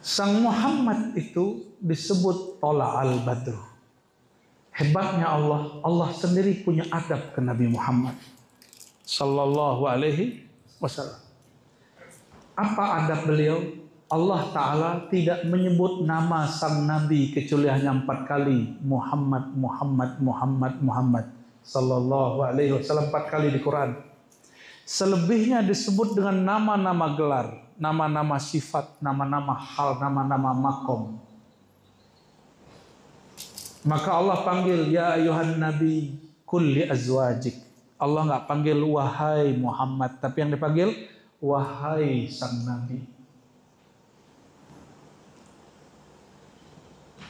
Sang Muhammad itu disebut Tola'al Badr. Hebatnya Allah, Allah sendiri punya adab ke Nabi Muhammad sallallahu alaihi wasallam. Apa adab beliau? Allah Ta'ala tidak menyebut nama sang Nabi kecuali hanya 4 kali. Muhammad, Muhammad, Muhammad, Muhammad sallallahu alaihi wasallam 4 kali di Quran. Selebihnya disebut dengan nama-nama gelar, nama-nama sifat, nama-nama hal, nama-nama makom. Maka Allah panggil, ya ayuhan nabi kulli azwajik. Allah nggak panggil wahai Muhammad, tapi yang dipanggil wahai sang nabi.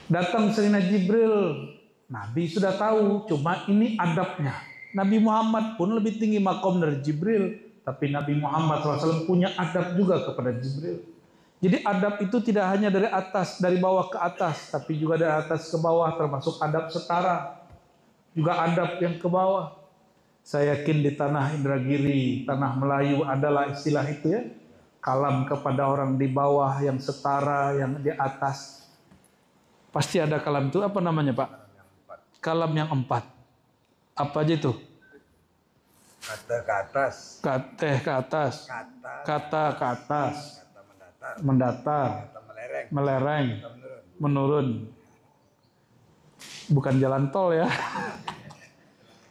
Datang Sayyidina Jibril, Nabi sudah tahu, cuma ini adabnya. Nabi Muhammad pun lebih tinggi makom dari Jibril, tapi Nabi Muhammad SAW punya adab juga kepada Jibril. Jadi adab itu tidak hanya dari atas, dari bawah ke atas, tapi juga dari atas ke bawah, termasuk adab setara. Juga adab yang ke bawah. Saya yakin di tanah Indragiri, tanah Melayu adalah istilah itu ya. Kalam kepada orang di bawah, yang setara, yang di atas. Pasti ada kalam itu, apa namanya Pak? Kalam yang 4. Apa aja itu? Kata ke atas. Kata ke atas. Kata ke atas. Kata mendatar. Mendatar. Kata melereng. Melereng. Kata menurun. Menurun. Bukan jalan tol ya.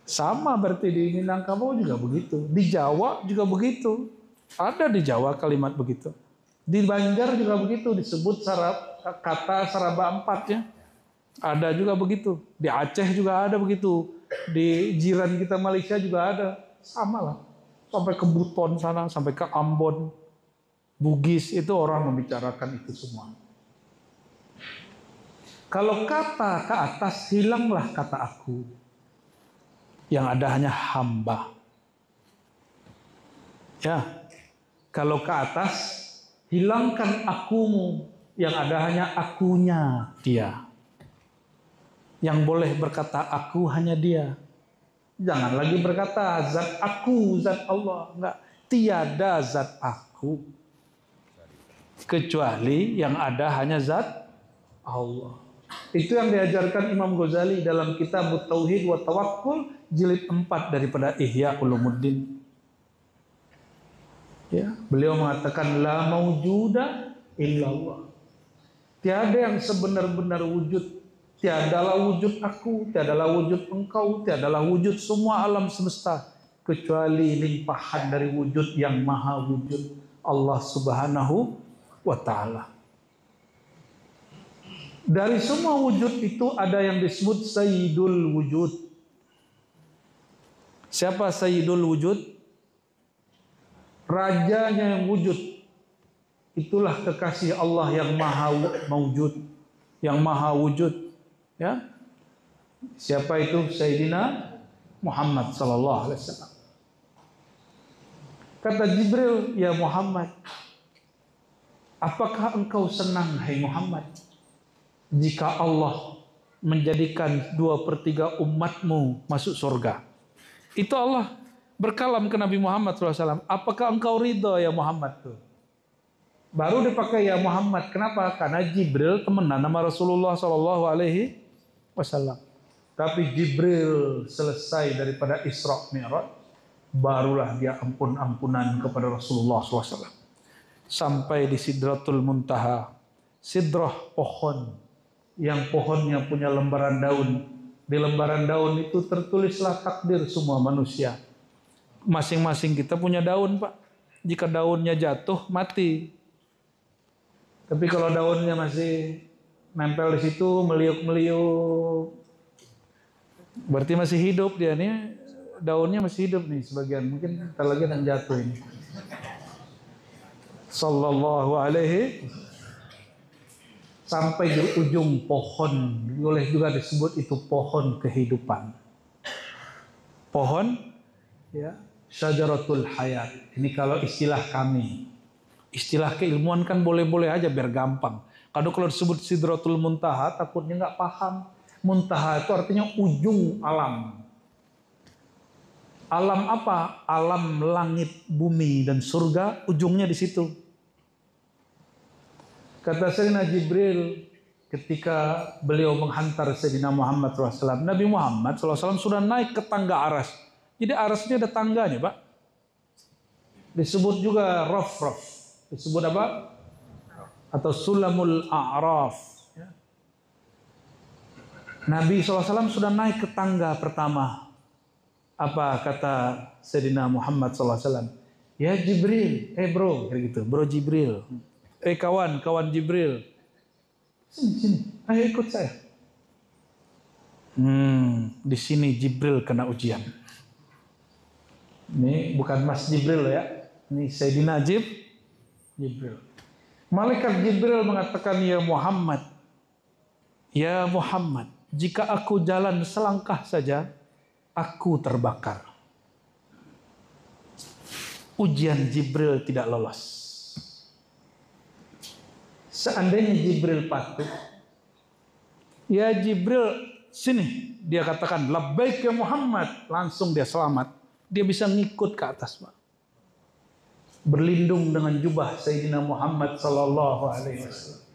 Sama berarti di Minangkabau juga begitu. Di Jawa juga begitu. Ada di Jawa kalimat begitu. Di Banjar juga begitu, disebut kata Saraba 4 ya. Ada juga begitu. Di Aceh juga ada begitu. Di jiran kita Malaysia juga ada. Sama lah. Sampai ke Buton sana, sampai ke Ambon. Bugis itu orang membicarakan itu semua. Kalau kata ke atas, hilanglah kata aku. Yang ada hanya hamba. Ya. Kalau ke atas, hilangkan akumu. Yang ada hanya akunya dia. Yang boleh berkata aku hanya dia. Jangan lagi berkata zat aku, zat Allah. Enggak. Tiada zat aku. Kecuali yang ada hanya zat Allah. Itu yang diajarkan Imam Ghazali dalam kitab Tauhid wa Tawakkul jilid 4 daripada Ihya Ulumuddin. Ya, beliau mengatakan la maujuda illallah. Tiada yang sebenar-benar wujud. Tiadalah wujud aku, tiadalah wujud engkau, tiadalah wujud semua alam semesta kecuali limpahan dari wujud yang maha wujud, Allah Subhanahu wa ta'ala. Dari semua wujud itu ada yang disebut Sayyidul Wujud. Siapa Sayyidul Wujud? Rajanya yang wujud. Itulah kekasih Allah yang maha mawujud, yang maha wujud. Ya, siapa itu? Sayyidina Muhammad sallallahu alaihi wasallam. Kata Jibril, ya Muhammad, apakah engkau senang hai Muhammad jika Allah menjadikan 2/3 umatmu masuk surga? Itu Allah berkalam ke Nabi Muhammad SAW. Apakah engkau ridho ya Muhammad tuh? Baru dipakai ya Muhammad. Kenapa? Karena Jibril temenan sama Rasulullah SAW. Tapi Jibril selesai daripada Isra Mi'raj, barulah dia ampun-ampunan kepada Rasulullah SAW. Sampai di Sidratul Muntaha. Sidrah pohon. Yang pohonnya punya lembaran daun. Di lembaran daun itu tertulislah takdir semua manusia. Masing-masing kita punya daun Pak. Jika daunnya jatuh, mati. Tapi kalau daunnya masih nempel di situ, meliuk-meliuk, berarti masih hidup dia nih. Daunnya masih hidup nih sebagian. Mungkin ntar lagi akan jatuh ini. Sallallahu alaihi sampai di ujung pohon, boleh juga disebut itu pohon kehidupan. Pohon, ya, syajaratul hayat. Ini kalau istilah kami. Istilah keilmuan kan boleh-boleh aja biar gampang. Kalau disebut sidratul muntaha, takutnya nggak paham. Muntaha itu artinya ujung alam. Alam apa? Alam langit, bumi, dan surga, ujungnya di situ. Kata Sayyidina Jibril ketika beliau menghantar Sayyidina Muhammad SAW. Nabi Muhammad SAW sudah naik ke tangga aras. Jadi arasnya ada tangganya, Pak. Disebut juga raf-raf. Disebut apa? Atau sulamul a'raf. Ya. Nabi SAW sudah naik ke tangga pertama. Apa kata Sayyidina Muhammad SAW? Ya Jibril, bro, kayak gitu, bro Jibril. Kawan Jibril. Sini, ayo ikut saya. Di sini Jibril kena ujian. Ini bukan Mas Jibril ya, ini Sayyidina Jibril. Malaikat Jibril mengatakan, ya Muhammad, jika aku jalan selangkah saja, aku terbakar. Ujian Jibril tidak lolos. Seandainya Jibril patuh, ya Jibril sini, dia katakan labbaik ya Muhammad, langsung dia selamat. Dia bisa ngikut ke atas, Pak. Berlindung dengan jubah Sayyidina Muhammad sallallahu alaihi wasallam.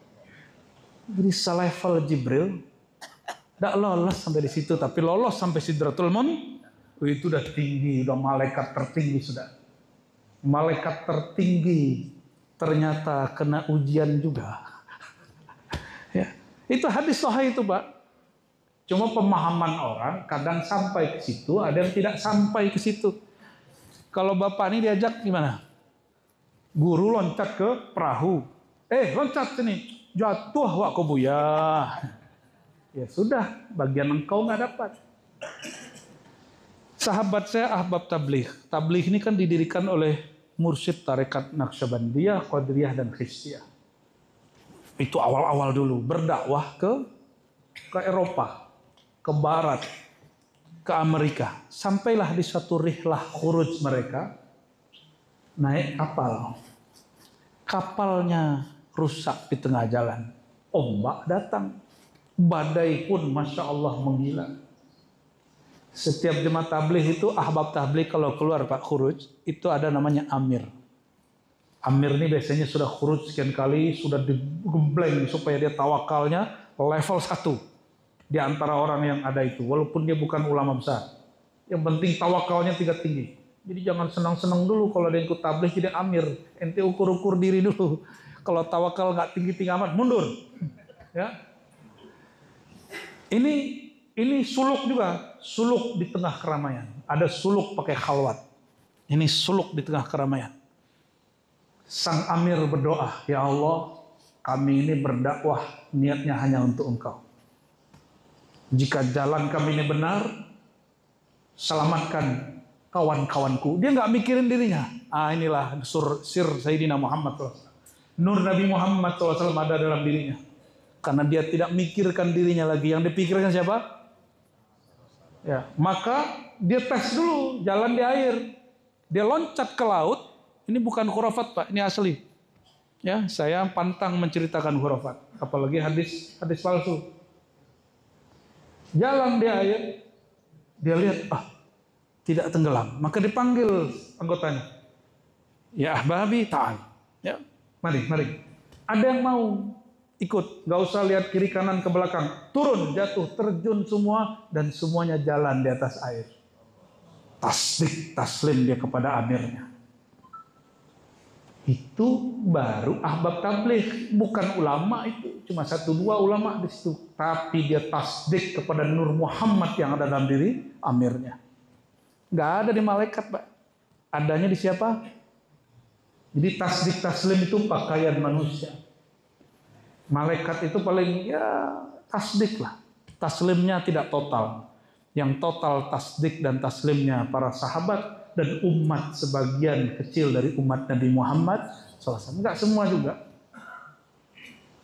Jadi selevel Jibril tidak lolos sampai di situ, tapi lolos sampai Sidratul Muntaha. Itu udah tinggi, udah malaikat tertinggi sudah. Malaikat tertinggi ternyata kena ujian juga. Ya, itu hadis sahih itu, Pak. Cuma pemahaman orang kadang sampai ke situ, ada yang tidak sampai ke situ. Kalau Bapak ini diajak gimana? Guru loncat ke perahu. Loncat sini. Jatuh wak buya. Ya sudah, bagian engkau nggak dapat. Sahabat saya ahbab tabligh. Tabligh ini kan didirikan oleh mursyid tarekat Naqsyabandiyah, Qadiriyah, dan Khisiyah. Itu awal-awal dulu berdakwah ke Eropa, ke Barat, ke Amerika. Sampailah di satu rihlah khuruj mereka naik kapal. Kapalnya rusak di tengah jalan. Ombak datang. Badai pun Masya Allah menggila. Setiap jemaah tabligh itu, ahbab tabligh kalau keluar Pak khuruj, itu ada namanya amir. Amir ini biasanya sudah khuruj sekian kali, sudah digembleng supaya dia tawakalnya level 1 di antara orang yang ada itu, walaupun dia bukan ulama besar. Yang penting tawakalnya tinggi. Jadi jangan senang-senang dulu kalau ada yang ikut tabligh jadi amir. Ente ukur-ukur diri dulu. Kalau tawakal nggak tinggi-tinggi amat, mundur. Ya. Ini suluk juga, suluk di tengah keramaian. Ada suluk pakai khalwat. Ini suluk di tengah keramaian. Sang amir berdoa, ya Allah, kami ini berdakwah niatnya hanya untuk Engkau. Jika jalan kami ini benar, selamatkan kawan-kawanku. Dia nggak mikirin dirinya. Inilah sir Sayyidina Muhammad SAW. Nur Nabi Muhammad SAW ada dalam dirinya. Karena dia tidak mikirkan dirinya lagi. Yang dipikirkan siapa? Ya, maka dia tes dulu jalan di air. Dia loncat ke laut. Ini bukan khurafat, Pak, ini asli. Ya, saya pantang menceritakan khurafat, apalagi hadis palsu. Jalan di air, dia lihat tidak tenggelam, maka dipanggil anggotanya. Ya ahbabi ta'al. Ya, mari. Ada yang mau ikut, nggak usah lihat kiri kanan ke belakang, turun, jatuh, terjun semua, dan semuanya jalan di atas air. Tasdik, taslim dia kepada amirnya. Itu baru ahbab tabligh, bukan ulama itu, cuma 1-2 ulama di situ, tapi dia tasdik kepada Nur Muhammad yang ada dalam diri amirnya. Nggak ada di malaikat, Pak. Adanya di siapa? Jadi tasdik taslim itu pakaian manusia. Malaikat itu paling ya tasdik lah. Taslimnya tidak total. Yang total tasdik dan taslimnya para sahabat dan umat sebagian kecil dari umat Nabi Muhammad SAW. Enggak semua juga.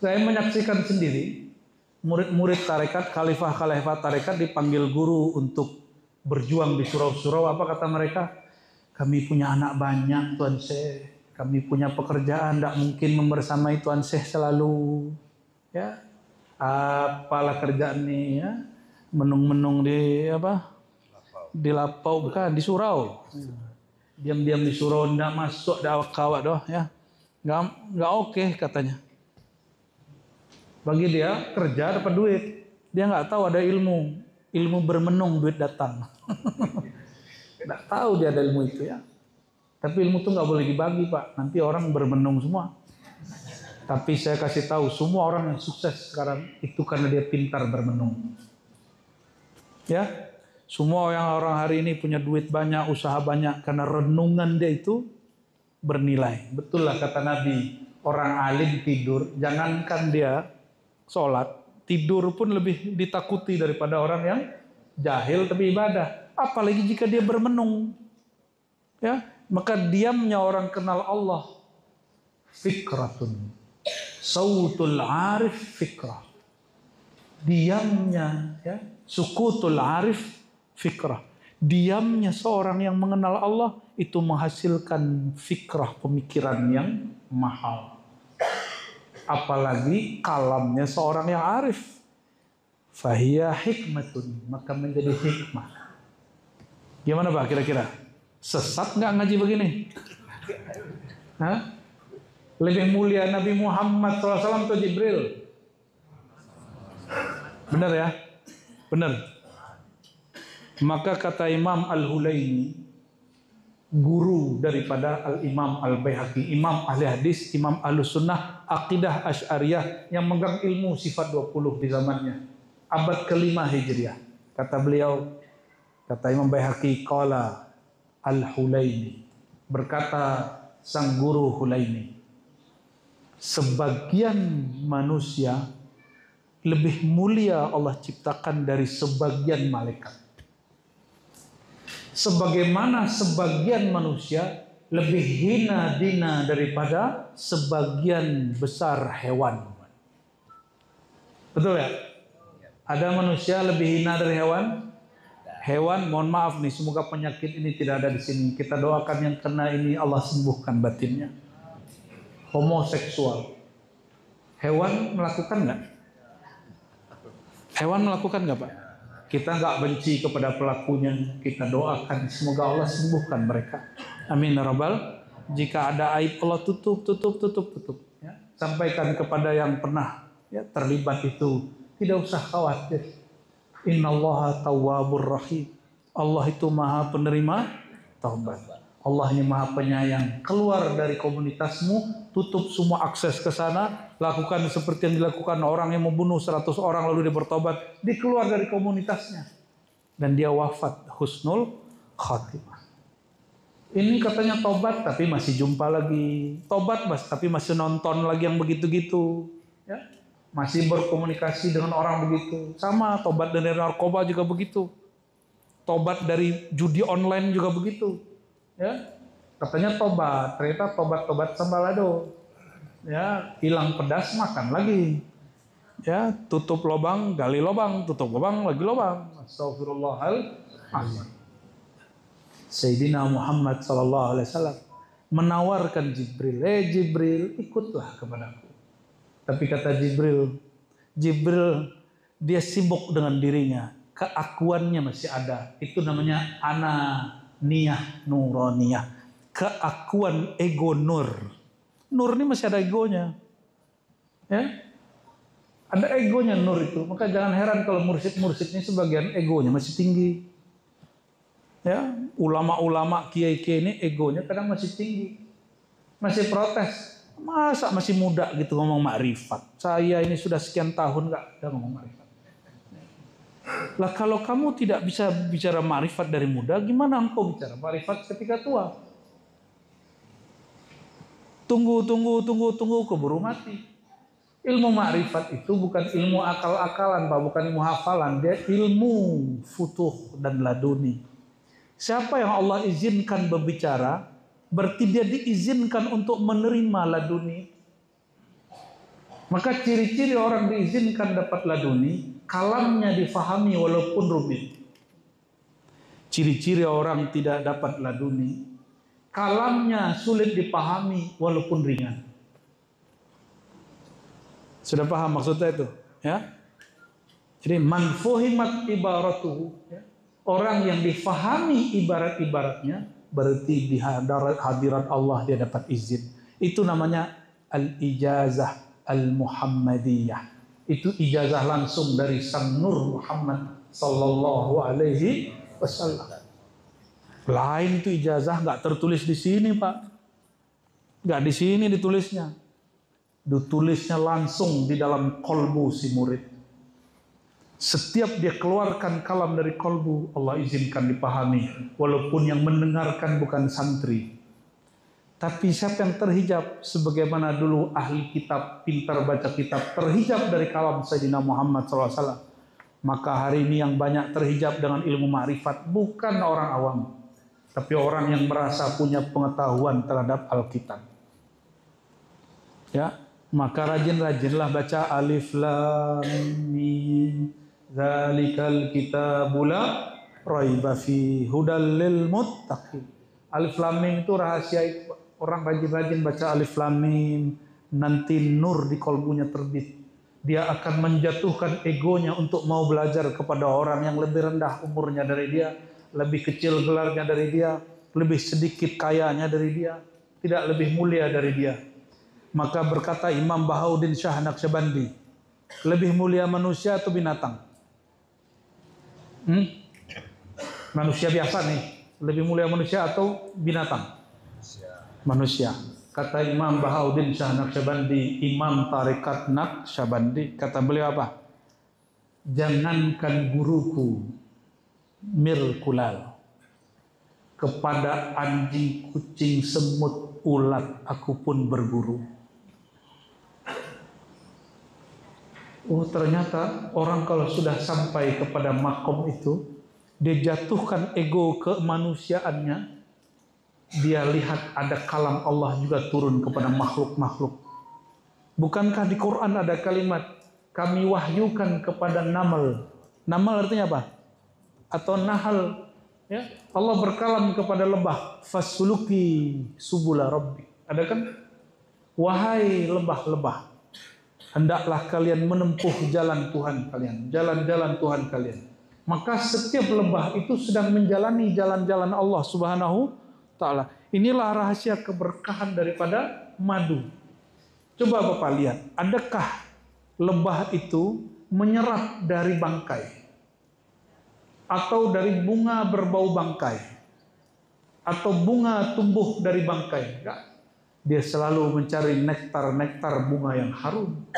Saya menyaksikan sendiri murid-murid tarekat, khalifah-khalifah tarekat dipanggil guru untuk berjuang di surau-surau. Apa kata mereka? Kami punya anak banyak, Tuan Syekh. Kami punya pekerjaan, tidak mungkin membersamai Tuan Syekh selalu. Ya, apalah kerjaan ini ya? Menung-menung di apa? Di lapau, bukan di surau. Diam-diam di surau, tidak masuk dakwah kawat doh, ya. Nggak oke katanya. Bagi dia kerja dapat duit, dia nggak tahu ada ilmu bermenung duit datang. Nggak tahu dia ada ilmu itu ya. Tapi ilmu itu nggak boleh dibagi Pak, nanti orang bermenung semua. Tapi saya kasih tahu semua orang yang sukses sekarang itu karena dia pintar bermenung. Ya, semua yang orang hari ini punya duit banyak, usaha banyak karena renungan dia itu bernilai. Betul lah kata Nabi, orang alim tidur, jangankan dia sholat, tidur pun lebih ditakuti daripada orang yang jahil tapi ibadah. Apalagi jika dia bermenung. Ya, maka diamnya orang kenal Allah fikratun. Sautul arif fikrah. Diamnya ya, sukutul arif fikrah. Diamnya seorang yang mengenal Allah itu menghasilkan fikrah, pemikiran yang mahal. Apalagi kalamnya seorang yang arif. Fahiya hikmatun, maka menjadi hikmah. Gimana Pak kira-kira? Sesat nggak ngaji begini? Hah? Lebih mulia Nabi Muhammad SAW atau Jibril? Benar ya? Benar. Maka kata Imam Al-Hulaini, guru daripada Al-Imam Al-Baihaqi, Imam Ahli Hadis, Imam Ahlus Sunnah, Aqidah Asy'ariyah yang megang ilmu sifat 20 di zamannya. Abad ke-5 Hijriah. Kata beliau, kata Imam Baihaqi, qala Al-Hulaini, berkata sang guru Hulaini, sebagian manusia lebih mulia Allah ciptakan dari sebagian malaikat. Sebagaimana sebagian manusia lebih hina dina daripada sebagian besar hewan. Betul ya? Ada manusia lebih hina dari hewan? Hewan, mohon maaf nih, semoga penyakit ini tidak ada di sini. Kita doakan yang kena ini Allah sembuhkan batinnya. Homoseksual. Hewan melakukan nggak? Hewan melakukan nggak Pak? Kita nggak benci kepada pelakunya. Kita doakan semoga Allah sembuhkan mereka. Amin ya rabbal. Jika ada aib Allah tutup. Ya. Sampaikan kepada yang pernah ya, terlibat itu. Tidak usah khawatir. Innallaha tawwabur rahim. Allah itu maha penerima taubat. Allah ini maha penyayang. Keluar dari komunitasmu, tutup semua akses ke sana, lakukan seperti yang dilakukan orang yang membunuh 100 orang lalu dia bertobat, dikeluar dari komunitasnya dan dia wafat husnul khatimah. Ini katanya tobat tapi masih jumpa lagi. Tobat mas tapi masih nonton lagi yang begitu-gitu. Ya. Masih berkomunikasi dengan orang begitu. Sama tobat dari narkoba juga begitu. Tobat dari judi online juga begitu. Ya, katanya tobat, ternyata tobat sambalado. Ya, hilang pedas makan lagi. Ya, tutup lubang, gali lubang, tutup lubang, lagi lubang. Astagfirullahaladzim. Sayyidina Muhammad SAW menawarkan Jibril, Jibril ikutlah kepadaku. Tapi kata Jibril dia sibuk dengan dirinya, keakuannya masih ada. Itu namanya ananiyah nuraniyah, keakuan ego nur. Nur ini masih ada egonya, ya. Ada egonya nur itu. Maka jangan heran kalau mursyid ini sebagian egonya masih tinggi. Ya, ulama-ulama kiai-kiai ini egonya kadang masih tinggi, masih protes. Masa masih muda gitu ngomong makrifat? Saya ini sudah sekian tahun nggak ngomong makrifat. Lah kalau kamu tidak bisa bicara makrifat dari muda, gimana engkau bicara makrifat ketika tua? Tunggu keburu mati. Ilmu ma'rifat itu bukan ilmu akal-akalan, Pak, bukan ilmu hafalan, dia ilmu futuh dan laduni. Siapa yang Allah izinkan berbicara, berarti dia diizinkan untuk menerima laduni. Maka ciri-ciri orang diizinkan dapat laduni, kalamnya difahami walaupun rumit. Ciri-ciri orang tidak dapat laduni, kalamnya sulit dipahami walaupun ringan. Sudah paham maksudnya itu? Ya. Jadi man fuhimat ibaratuhu, ya. Orang yang difahami ibarat-ibaratnya, berarti di hadirat Allah dia dapat izin. Itu namanya al-ijazah al-Muhammadiyah. Itu ijazah langsung dari Sang Nur Muhammad sallallahu alaihi wasallam. Lain itu ijazah nggak tertulis di sini, Pak. Nggak di sini ditulisnya. Ditulisnya langsung di dalam kolbu si murid. Setiap dia keluarkan kalam dari kolbu, Allah izinkan dipahami. Walaupun yang mendengarkan bukan santri. Tapi siapa yang terhijab, sebagaimana dulu ahli kitab, pintar baca kitab, terhijab dari kalam Sayyidina Muhammad SAW. Maka hari ini yang banyak terhijab dengan ilmu ma'rifat, bukan orang awam. Tapi orang yang merasa punya pengetahuan terhadap Alkitab. Ya. Maka rajin-rajinlah baca alif lam mim zalikal kitabul la raiba fi hudal lil muttaqin. Alif lam mim itu rahasia itu. Orang rajin-rajin baca alif lam mim, nanti nur di kolbunya terbit. Dia akan menjatuhkan egonya untuk mau belajar kepada orang yang lebih rendah umurnya dari dia, lebih kecil gelarnya dari dia, lebih sedikit kayanya dari dia, tidak lebih mulia dari dia. Maka berkata Imam Bahauddin Shah Naqsyabandi, lebih mulia manusia atau binatang? Manusia biasa nih, lebih mulia manusia atau binatang? Manusia. Kata Imam Bahauddin Shah Naqsyabandi, Imam Tarekat Naqsyabandi, kata beliau apa? Jangankan guruku mirkulal, kepada anjing, kucing, semut, ulat aku pun berguru. Oh, ternyata orang kalau sudah sampai kepada makom itu, dia jatuhkan ego kemanusiaannya, dia lihat ada kalam Allah juga turun kepada makhluk-makhluk. Bukankah di Quran ada kalimat, kami wahyukan kepada namal. Namal artinya apa? Atau nahal. Ya, Allah berkalam kepada lebah, fasuluki subula rabbi. Ada kan? Wahai lebah-lebah, hendaklah kalian menempuh jalan Tuhan kalian, jalan-jalan Tuhan kalian. Maka setiap lebah itu sedang menjalani jalan-jalan Allah Subhanahu Ta'ala. Inilah rahasia keberkahan daripada madu. Coba Bapak lihat, adakah lebah itu menyerap dari bangkai? Atau dari bunga berbau bangkai? Atau bunga tumbuh dari bangkai? Enggak. Dia selalu mencari nektar-nektar bunga yang harum.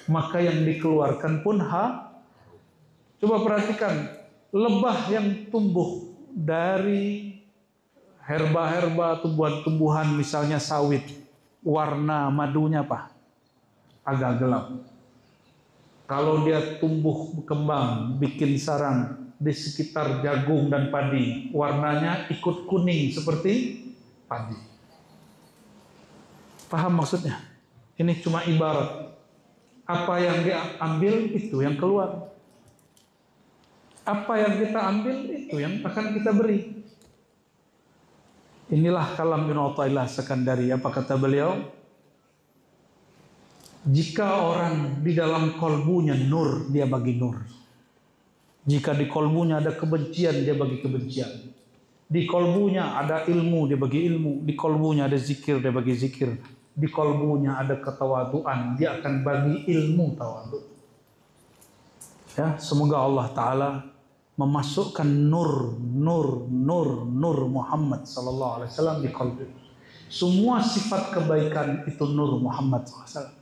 Maka yang dikeluarkan pun Coba perhatikan, lebah yang tumbuh dari herba-herba, tumbuhan-tumbuhan, misalnya sawit, warna madunya apa? Agak gelap. Kalau dia tumbuh berkembang, bikin sarang di sekitar jagung dan padi, warnanya ikut kuning seperti padi. Paham maksudnya? Ini cuma ibarat. Apa yang dia ambil, itu yang keluar. Apa yang kita ambil, itu yang akan kita beri. Inilah kalam Ibnu Athaillah Sekandari. Apa kata beliau? Jika orang di dalam kolbunya nur, dia bagi nur. Jika di kolbunya ada kebencian, dia bagi kebencian. Di kolbunya ada ilmu, dia bagi ilmu. Di kolbunya ada zikir, dia bagi zikir. Di kolbunya ada ketawaduan, dia akan bagi ilmu tawadu. Ya, semoga Allah Ta'ala memasukkan nur Muhammad sallallahu alaihi wasallam di qalbi. Semua sifat kebaikan itu nur Muhammad sallallahu alaihi wasallam.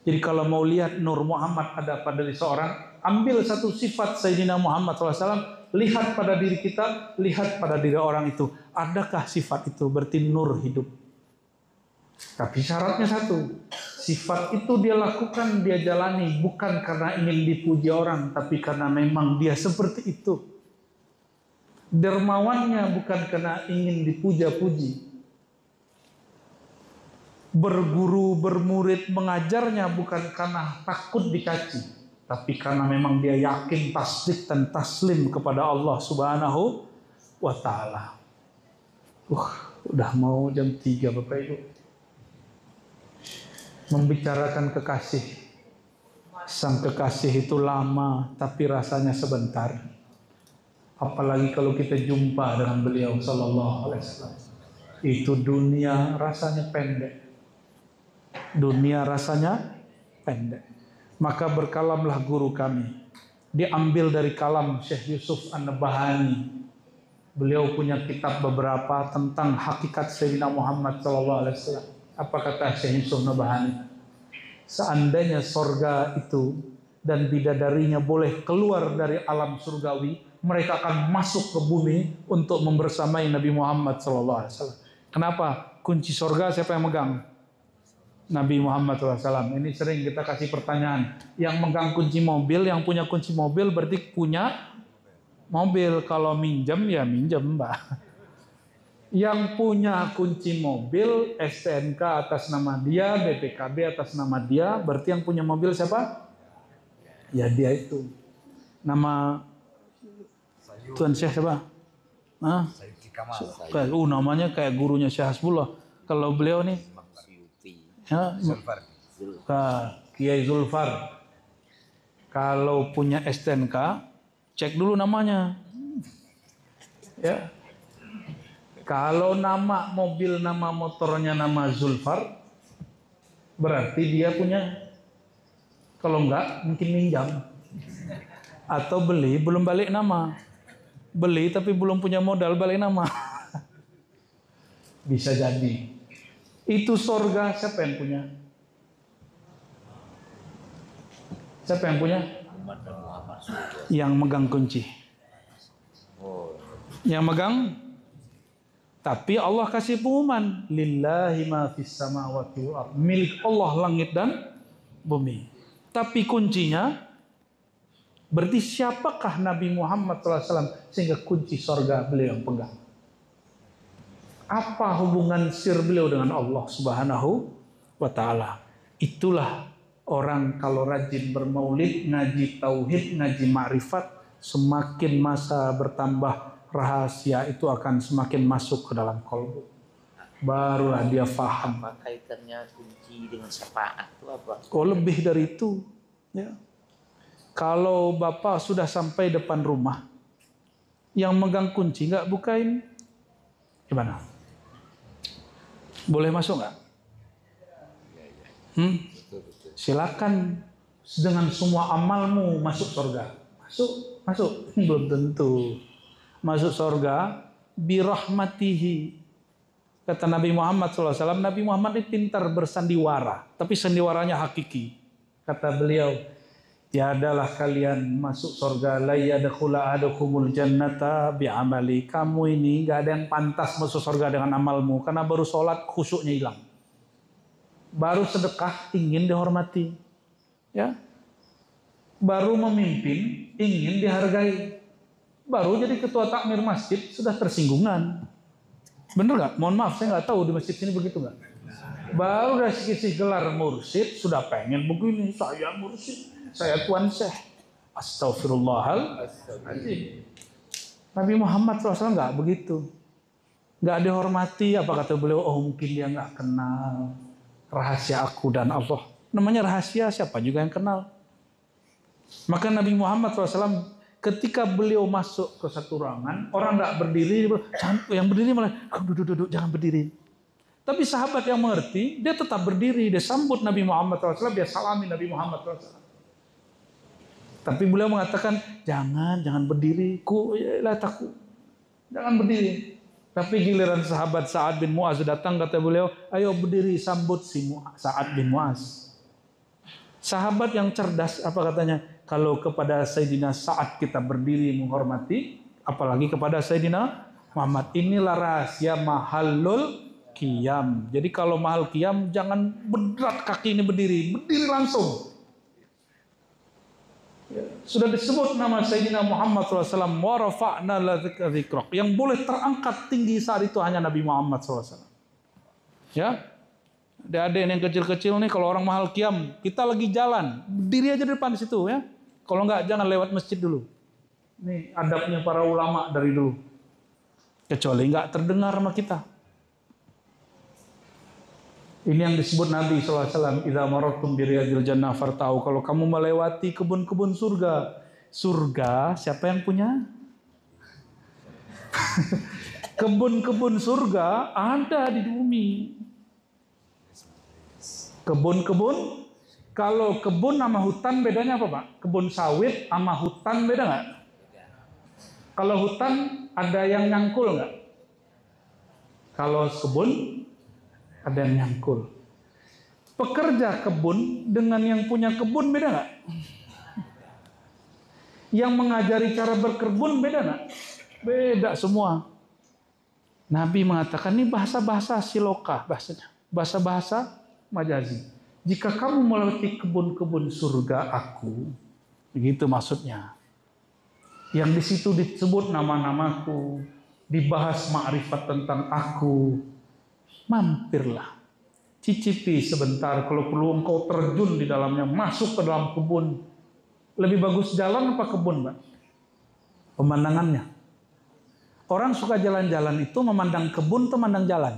Jadi kalau mau lihat nur Muhammad ada pada diri seorang, ambil satu sifat Sayyidina Muhammad sallallahu alaihi wasallam, lihat pada diri kita, lihat pada diri orang itu. Adakah sifat itu? Berarti nur hidup. Tapi syaratnya satu, Sifat itu dia lakukan, dia jalani bukan karena ingin dipuji orang, tapi karena memang dia seperti itu. Dermawannya bukan karena ingin dipuja-puji. Berguru, bermurid, mengajarnya bukan karena takut dicaci, tapi karena memang dia yakin, tasdik dan taslim kepada Allah Subhanahu wa Ta'ala. Udah mau jam 3 Bapak Ibu. Membicarakan kekasih. Sang kekasih itu lama, tapi rasanya sebentar. Apalagi kalau kita jumpa dengan beliau sallallahu alaihi wasallam. Itu dunia rasanya pendek. Dunia rasanya pendek. Maka berkalamlah guru kami. Diambil dari kalam Syekh Yusuf An-Nabahani. Beliau punya kitab beberapa tentang hakikat Sayyidina Muhammad sallallahu alaihi wasallam. Apa kata Syekh Yusuf Nabahani? Seandainya sorga itu dan bidadarinya boleh keluar dari alam surgawi, mereka akan masuk ke bumi untuk membersamai Nabi Muhammad SAW. Kenapa? Kunci sorga siapa yang megang? Nabi Muhammad SAW. Ini sering kita kasih pertanyaan. Yang megang kunci mobil, yang punya kunci mobil berarti punya mobil. Kalau minjem ya minjem, Mbak. Yang punya kunci mobil, STNK atas nama dia, BPKB atas nama dia, berarti yang punya mobil siapa? Ya dia itu. Nama Tuan Syekh siapa? Nah, namanya kayak gurunya Syekh Hasbullah. Kalau beliau nih, ya, Kiai Zulfar. Kalau punya STNK, cek dulu namanya. Ya. Kalau nama mobil, nama motornya nama Zulfar, berarti dia punya. Kalau enggak, mungkin minjam. Atau beli, belum balik nama. Beli tapi belum punya modal, balik nama. Bisa jadi. Itu sorga, siapa yang punya? Siapa yang punya? Yang megang kunci. Yang megang. Tapi Allah kasih pengumuman, lillahi ma fis samawati wal ardh, milik Allah langit dan bumi. Tapi kuncinya, berarti siapakah Nabi Muhammad SAW sehingga kunci sorga beliau yang pegang? Apa hubungan sir beliau dengan Allah Subhanahu wa Ta'ala? Itulah orang kalau rajin bermaulid, ngaji tauhid, ngaji ma'rifat, semakin masa bertambah, rahasia itu akan semakin masuk ke dalam kalbu. Barulah dia faham. Apa kaitannya kunci dengan syafaat itu apa? Oh, lebih dari itu. Ya. Kalau Bapak sudah sampai depan rumah, yang megang kunci nggak bukain, gimana? Boleh masuk nggak? Silakan dengan semua amalmu masuk surga. Masuk. Belum tentu. Masuk surga birahmatihi. Kata Nabi Muhammad SAW, Nabi Muhammad ini pintar bersandiwara, tapi sandiwaranya hakiki. Kata beliau, tiadalah kalian masuk surga, la yadkhulu ahadukumul jannata bi'amali. Kamu ini gak ada yang pantas masuk surga dengan amalmu, karena baru sholat khusyuknya hilang. Baru sedekah ingin dihormati. Ya. Baru memimpin ingin dihargai. Baru jadi ketua takmir masjid sudah tersinggungan. Bener nggak? Mohon maaf, saya nggak tahu di masjid sini begitu nggak. Baru dari sisi gelar mursyid sudah pengen begini. Saya mursyid, saya tuan syekh. Astagfirullahaladzim. Nabi Muhammad SAW nggak begitu. Nggak dihormati. Apa kata beliau? Oh mungkin dia nggak kenal rahasia aku dan Allah. Namanya rahasia, siapa juga yang kenal. Maka Nabi Muhammad SAW ketika beliau masuk ke satu ruangan, orang nggak berdiri, yang berdiri malah duduk, jangan berdiri. Tapi sahabat yang mengerti, dia tetap berdiri, dia sambut Nabi Muhammad SAW, dia salami Nabi Muhammad SAW. Tapi beliau mengatakan, jangan berdiri, jangan berdiri. Tapi giliran sahabat Sa'ad bin Mu'az datang, kata beliau, ayo berdiri sambut si Sa'ad bin Mu'az. Sahabat yang cerdas, apa katanya? Kalau kepada Sayyidina Sa'ad kita berdiri menghormati, apalagi kepada Sayyidina Muhammad. Inilah rahasia mahallul qiyam. Jadi kalau mahal qiyam jangan berat kaki ini berdiri langsung. Ya, sudah disebut nama Sayyidina Muhammad SAW, wa rafa'na laka dzikrak. Yang boleh terangkat tinggi saat itu hanya Nabi Muhammad SAW. Ya, adik-adik yang kecil-kecil nih, kalau orang mahal qiyam, kita lagi jalan, berdiri aja di depan situ ya. Kalau enggak jangan lewat masjid dulu. Ini adabnya para ulama dari dulu. Kecuali enggak terdengar sama kita. Ini yang disebut Nabi SAW, idza marartum bi riyadil jannah fartau. Kalau kamu melewati kebun-kebun surga. Surga siapa yang punya? Kebun-kebun surga ada di bumi. Kebun-kebun, kalau kebun sama hutan bedanya apa Pak? Kebun sawit sama hutan beda nggak? Kalau hutan ada yang nyangkul nggak? Kalau kebun ada yang nyangkul. Pekerja kebun dengan yang punya kebun beda nggak? Yang mengajari cara berkebun beda nggak? Beda semua. Nabi mengatakan ini bahasa-bahasa siloka bahasanya, bahasa-bahasa majazi. Jika kamu melewati kebun-kebun surga aku, begitu maksudnya. Yang di situ disebut nama-namaku, dibahas ma'rifat tentang aku, mampirlah, cicipi sebentar. Kalau perlu engkau terjun di dalamnya, masuk ke dalam kebun. Lebih bagus jalan apa kebun, Pak? Pemandangannya. Orang suka jalan-jalan itu memandang kebun atau memandang jalan?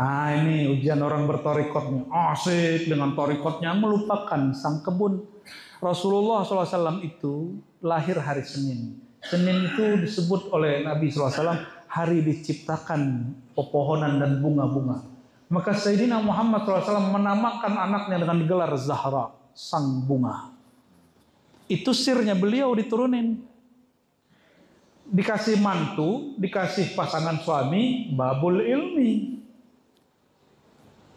Ini ujian orang bertorikot nih. Asik dengan torikotnya, melupakan sang kebun. Rasulullah SAW itu lahir hari Senin. Senin itu disebut oleh Nabi SAW hari diciptakan pepohonan dan bunga-bunga. Maka Sayyidina Muhammad SAW menamakan anaknya dengan gelar Zahra, sang bunga. Itu sirnya beliau diturunin. Dikasih mantu, dikasih pasangan suami, babul ilmi.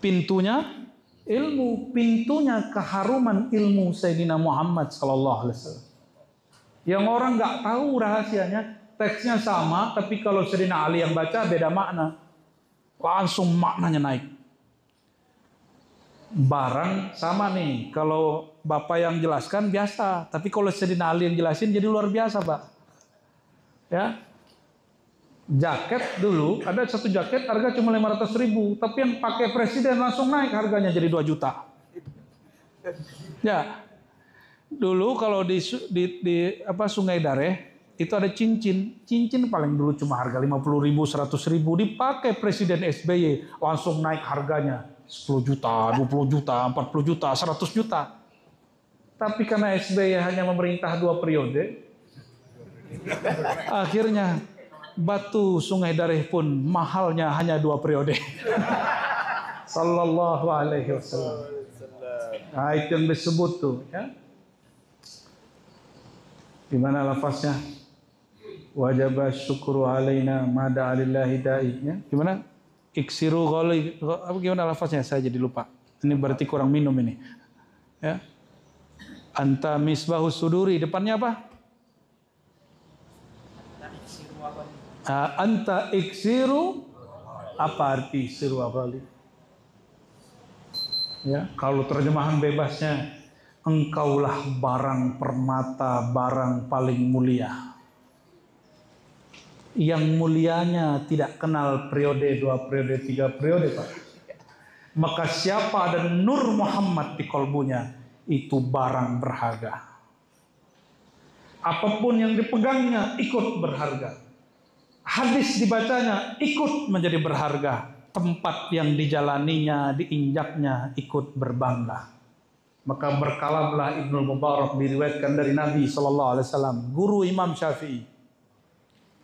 Pintunya ilmu, pintunya keharuman ilmu Sayyidina Muhammad SAW. Yang orang nggak tahu rahasianya, teksnya sama, tapi kalau Sayyidina Ali yang baca beda makna. Langsung maknanya naik. Barang sama nih, kalau Bapak yang jelaskan biasa, tapi kalau Sayyidina Ali yang jelasin jadi luar biasa, Pak. Ya, jaket dulu ada satu jaket harga cuma 500.000, tapi yang pakai presiden langsung naik harganya jadi 2 juta. Ya, dulu kalau di Sungai Dareh itu ada cincin paling dulu cuma harga 50.000, 100.000, dipakai Presiden SBY langsung naik harganya 10 juta, 20 juta, 40 juta, 100 juta. Tapi karena SBY hanya memerintah 2 periode, akhirnya batu Sungai Dareh pun mahalnya hanya 2 periode. Sallallahu alaihi wasallam. Nah, itu yang disebut tuh, ya. Di mana lafaznya? Wajib syukru alaina mada alillahi da'i, ya. Gimana? Iksiru ghali, apa gimana lafaznya? Saya jadi lupa. Ini berarti kurang minum ini. Ya. Anta misbahus suduri, depannya apa? Anta iksiru, apa arti iksiru ghali? Ya, kalau terjemahan bebasnya, engkaulah barang permata, barang paling mulia. Yang mulianya tidak kenal periode, 2 periode, 3 periode, Pak. Maka siapa ada nur Muhammad di kolbunya, itu barang berharga. Apapun yang dipegangnya ikut berharga. Hadis dibacanya ikut menjadi berharga. Tempat yang dijalaninya, diinjaknya ikut berbangga. Maka berkalamlah Ibnu Mubarak diriwayatkan dari Nabi SAW, guru Imam Syafi'i.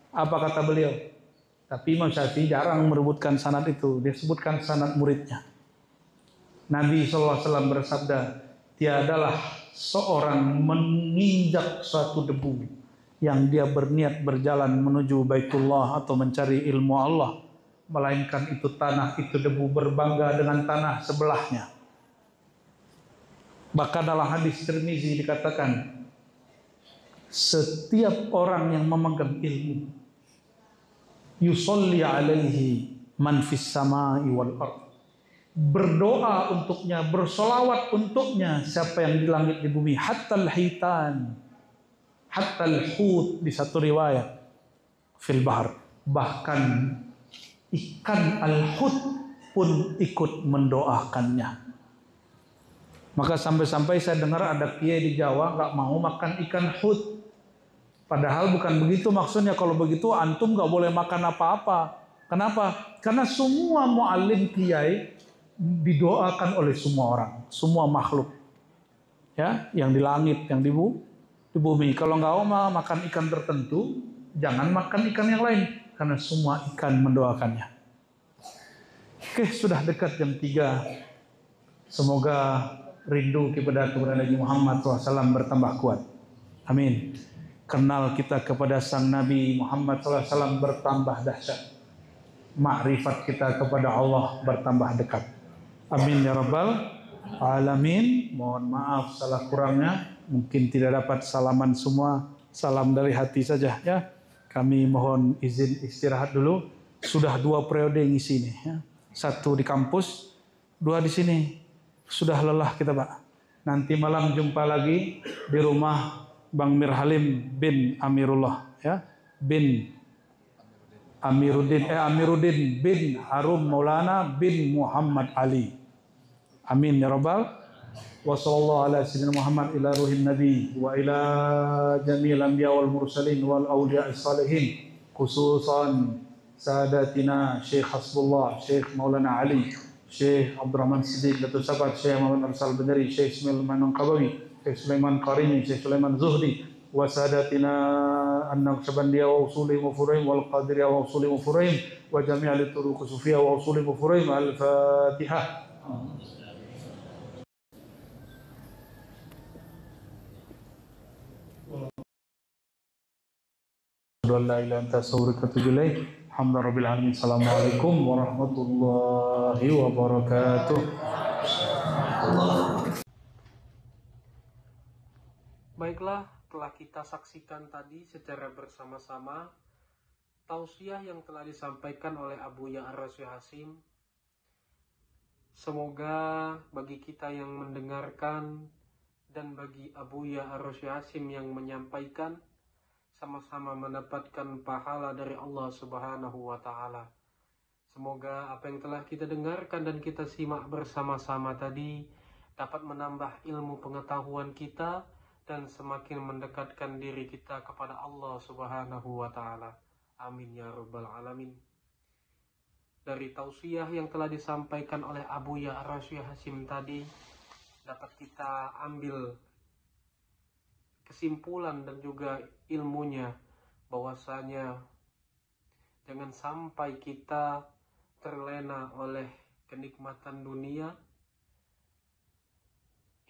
Apa kata beliau? Tapi Imam Syafi'i jarang merebutkan sanad itu. Dia sebutkan sanad muridnya. Nabi SAW bersabda, tiadalah seorang menginjak suatu debu yang dia berniat berjalan menuju Baitullah atau mencari ilmu Allah, melainkan itu tanah, itu debu berbangga dengan tanah sebelahnya. Bahkan dalam hadis Tirmizi dikatakan, setiap orang yang memegang ilmu yusolli alaihi man fis samai wal ard. Berdoa untuknya, bersolawat untuknya siapa yang di langit di bumi, hatta al-hitan, hatta al-hut di satu riwayat fil bahr, bahkan ikan al-hut pun ikut mendoakannya. Maka sampai-sampai saya dengar ada kiai di Jawa nggak mau makan ikan hut. Padahal bukan begitu maksudnya. Kalau begitu antum nggak boleh makan apa-apa. Kenapa? Karena semua muallim kiai didoakan oleh semua orang, semua makhluk, ya, yang di langit, yang di bumi. Kalau nggak mau makan ikan tertentu, jangan makan ikan yang lain, karena semua ikan mendoakannya. Oke, sudah dekat jam 3. Semoga rindu kepada Nabi Muhammad SAW bertambah kuat. Amin. Kenal kita kepada sang Nabi Muhammad SAW bertambah dahsyat. Makrifat kita kepada Allah bertambah dekat. Amin ya rabbal alamin. Mohon maaf salah kurangnya, mungkin tidak dapat salaman semua. Salam dari hati saja ya. Kami mohon izin istirahat dulu. Sudah 2 periode ngisi ini ya. 1 di kampus, 2 di sini. Sudah lelah kita, Pak. Nanti malam jumpa lagi di rumah Bang Mir Halim bin Amirullah ya. Amiruddin bin Harum Maulana bin Muhammad Ali. Amin ya rabbal. Wa sallallahu ala sayyidina Muhammad ila ruhin nabi wa ila jami'il anbiya wal mursalin wal awliya'is salihin, khususan sadatina Syekh Hasbullah, Syekh Maulana Ali, Syekh Abdurrahman Siddiq, Datuk Sahabat Syekh Muhammad Arsal Bandari, Syekh Ismail Manangkabawi, Syekh Sulaiman Karimi, Syekh Sulaiman Zuhdi, wa sadatina an-Naqsyabandiyah wa usulihim wa furahim wal Qadiriyah wa usulihim wa furahim wa jami'al turuq sufiyah wa usulihim wa furahim. Al-Fatihah. Assalamualaikum warahmatullahi wabarakatuh. Baiklah, telah kita saksikan tadi secara bersama-sama tausiah yang telah disampaikan oleh Abu Ya'ra Syekh Hasim. Semoga bagi kita yang mendengarkan dan bagi Abu Ya'ra Syekh Hasim yang menyampaikan, sama-sama mendapatkan pahala dari Allah Subhanahu wa Ta'ala. Semoga apa yang telah kita dengarkan dan kita simak bersama-sama tadi dapat menambah ilmu pengetahuan kita dan semakin mendekatkan diri kita kepada Allah Subhanahu wa Ta'ala. Amin ya rabbal alamin. Dari tausiah yang telah disampaikan oleh Abu Ya'ra Syekh Hasim tadi, dapat kita ambil kesimpulan dan juga ilmunya, bahwasanya jangan sampai kita terlena oleh kenikmatan dunia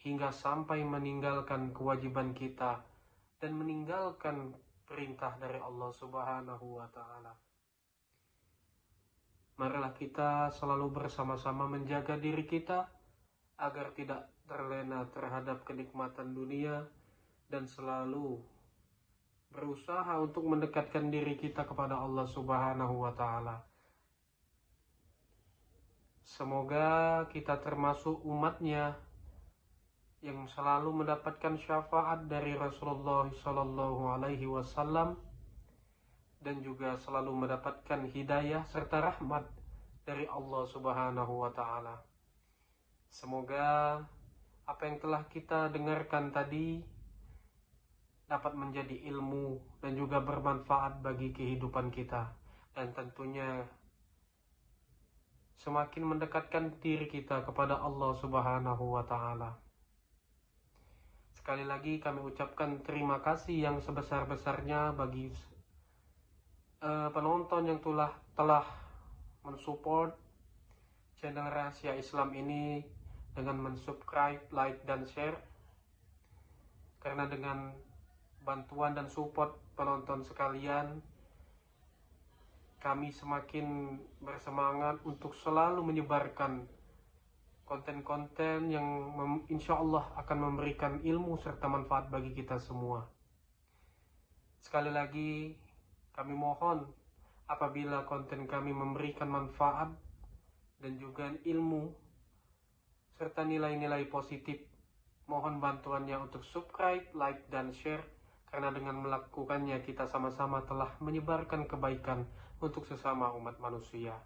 hingga sampai meninggalkan kewajiban kita dan meninggalkan perintah dari Allah Subhanahu wa Ta'ala. Marilah kita selalu bersama-sama menjaga diri kita agar tidak terlena terhadap kenikmatan dunia dan selalu berusaha untuk mendekatkan diri kita kepada Allah Subhanahu wa Ta'ala. Semoga kita termasuk umatnya yang selalu mendapatkan syafaat dari Rasulullah Sallallahu Alaihi Wasallam dan juga selalu mendapatkan hidayah serta rahmat dari Allah Subhanahu wa Ta'ala. Semoga apa yang telah kita dengarkan tadi dapat menjadi ilmu dan juga bermanfaat bagi kehidupan kita, dan tentunya semakin mendekatkan diri kita kepada Allah Subhanahu wa Ta'ala. Sekali lagi kami ucapkan terima kasih yang sebesar-besarnya bagi penonton yang telah mensupport channel Rahasia Islam ini dengan mensubscribe, like, dan share. Karena dengan bantuan dan support penonton sekalian, kami semakin bersemangat untuk selalu menyebarkan konten-konten yang insya Allah akan memberikan ilmu serta manfaat bagi kita semua. Sekali lagi kami mohon apabila konten kami memberikan manfaat dan juga ilmu serta nilai-nilai positif. Mohon bantuannya untuk subscribe, like, dan share, karena dengan melakukannya kita sama-sama telah menyebarkan kebaikan untuk sesama umat manusia.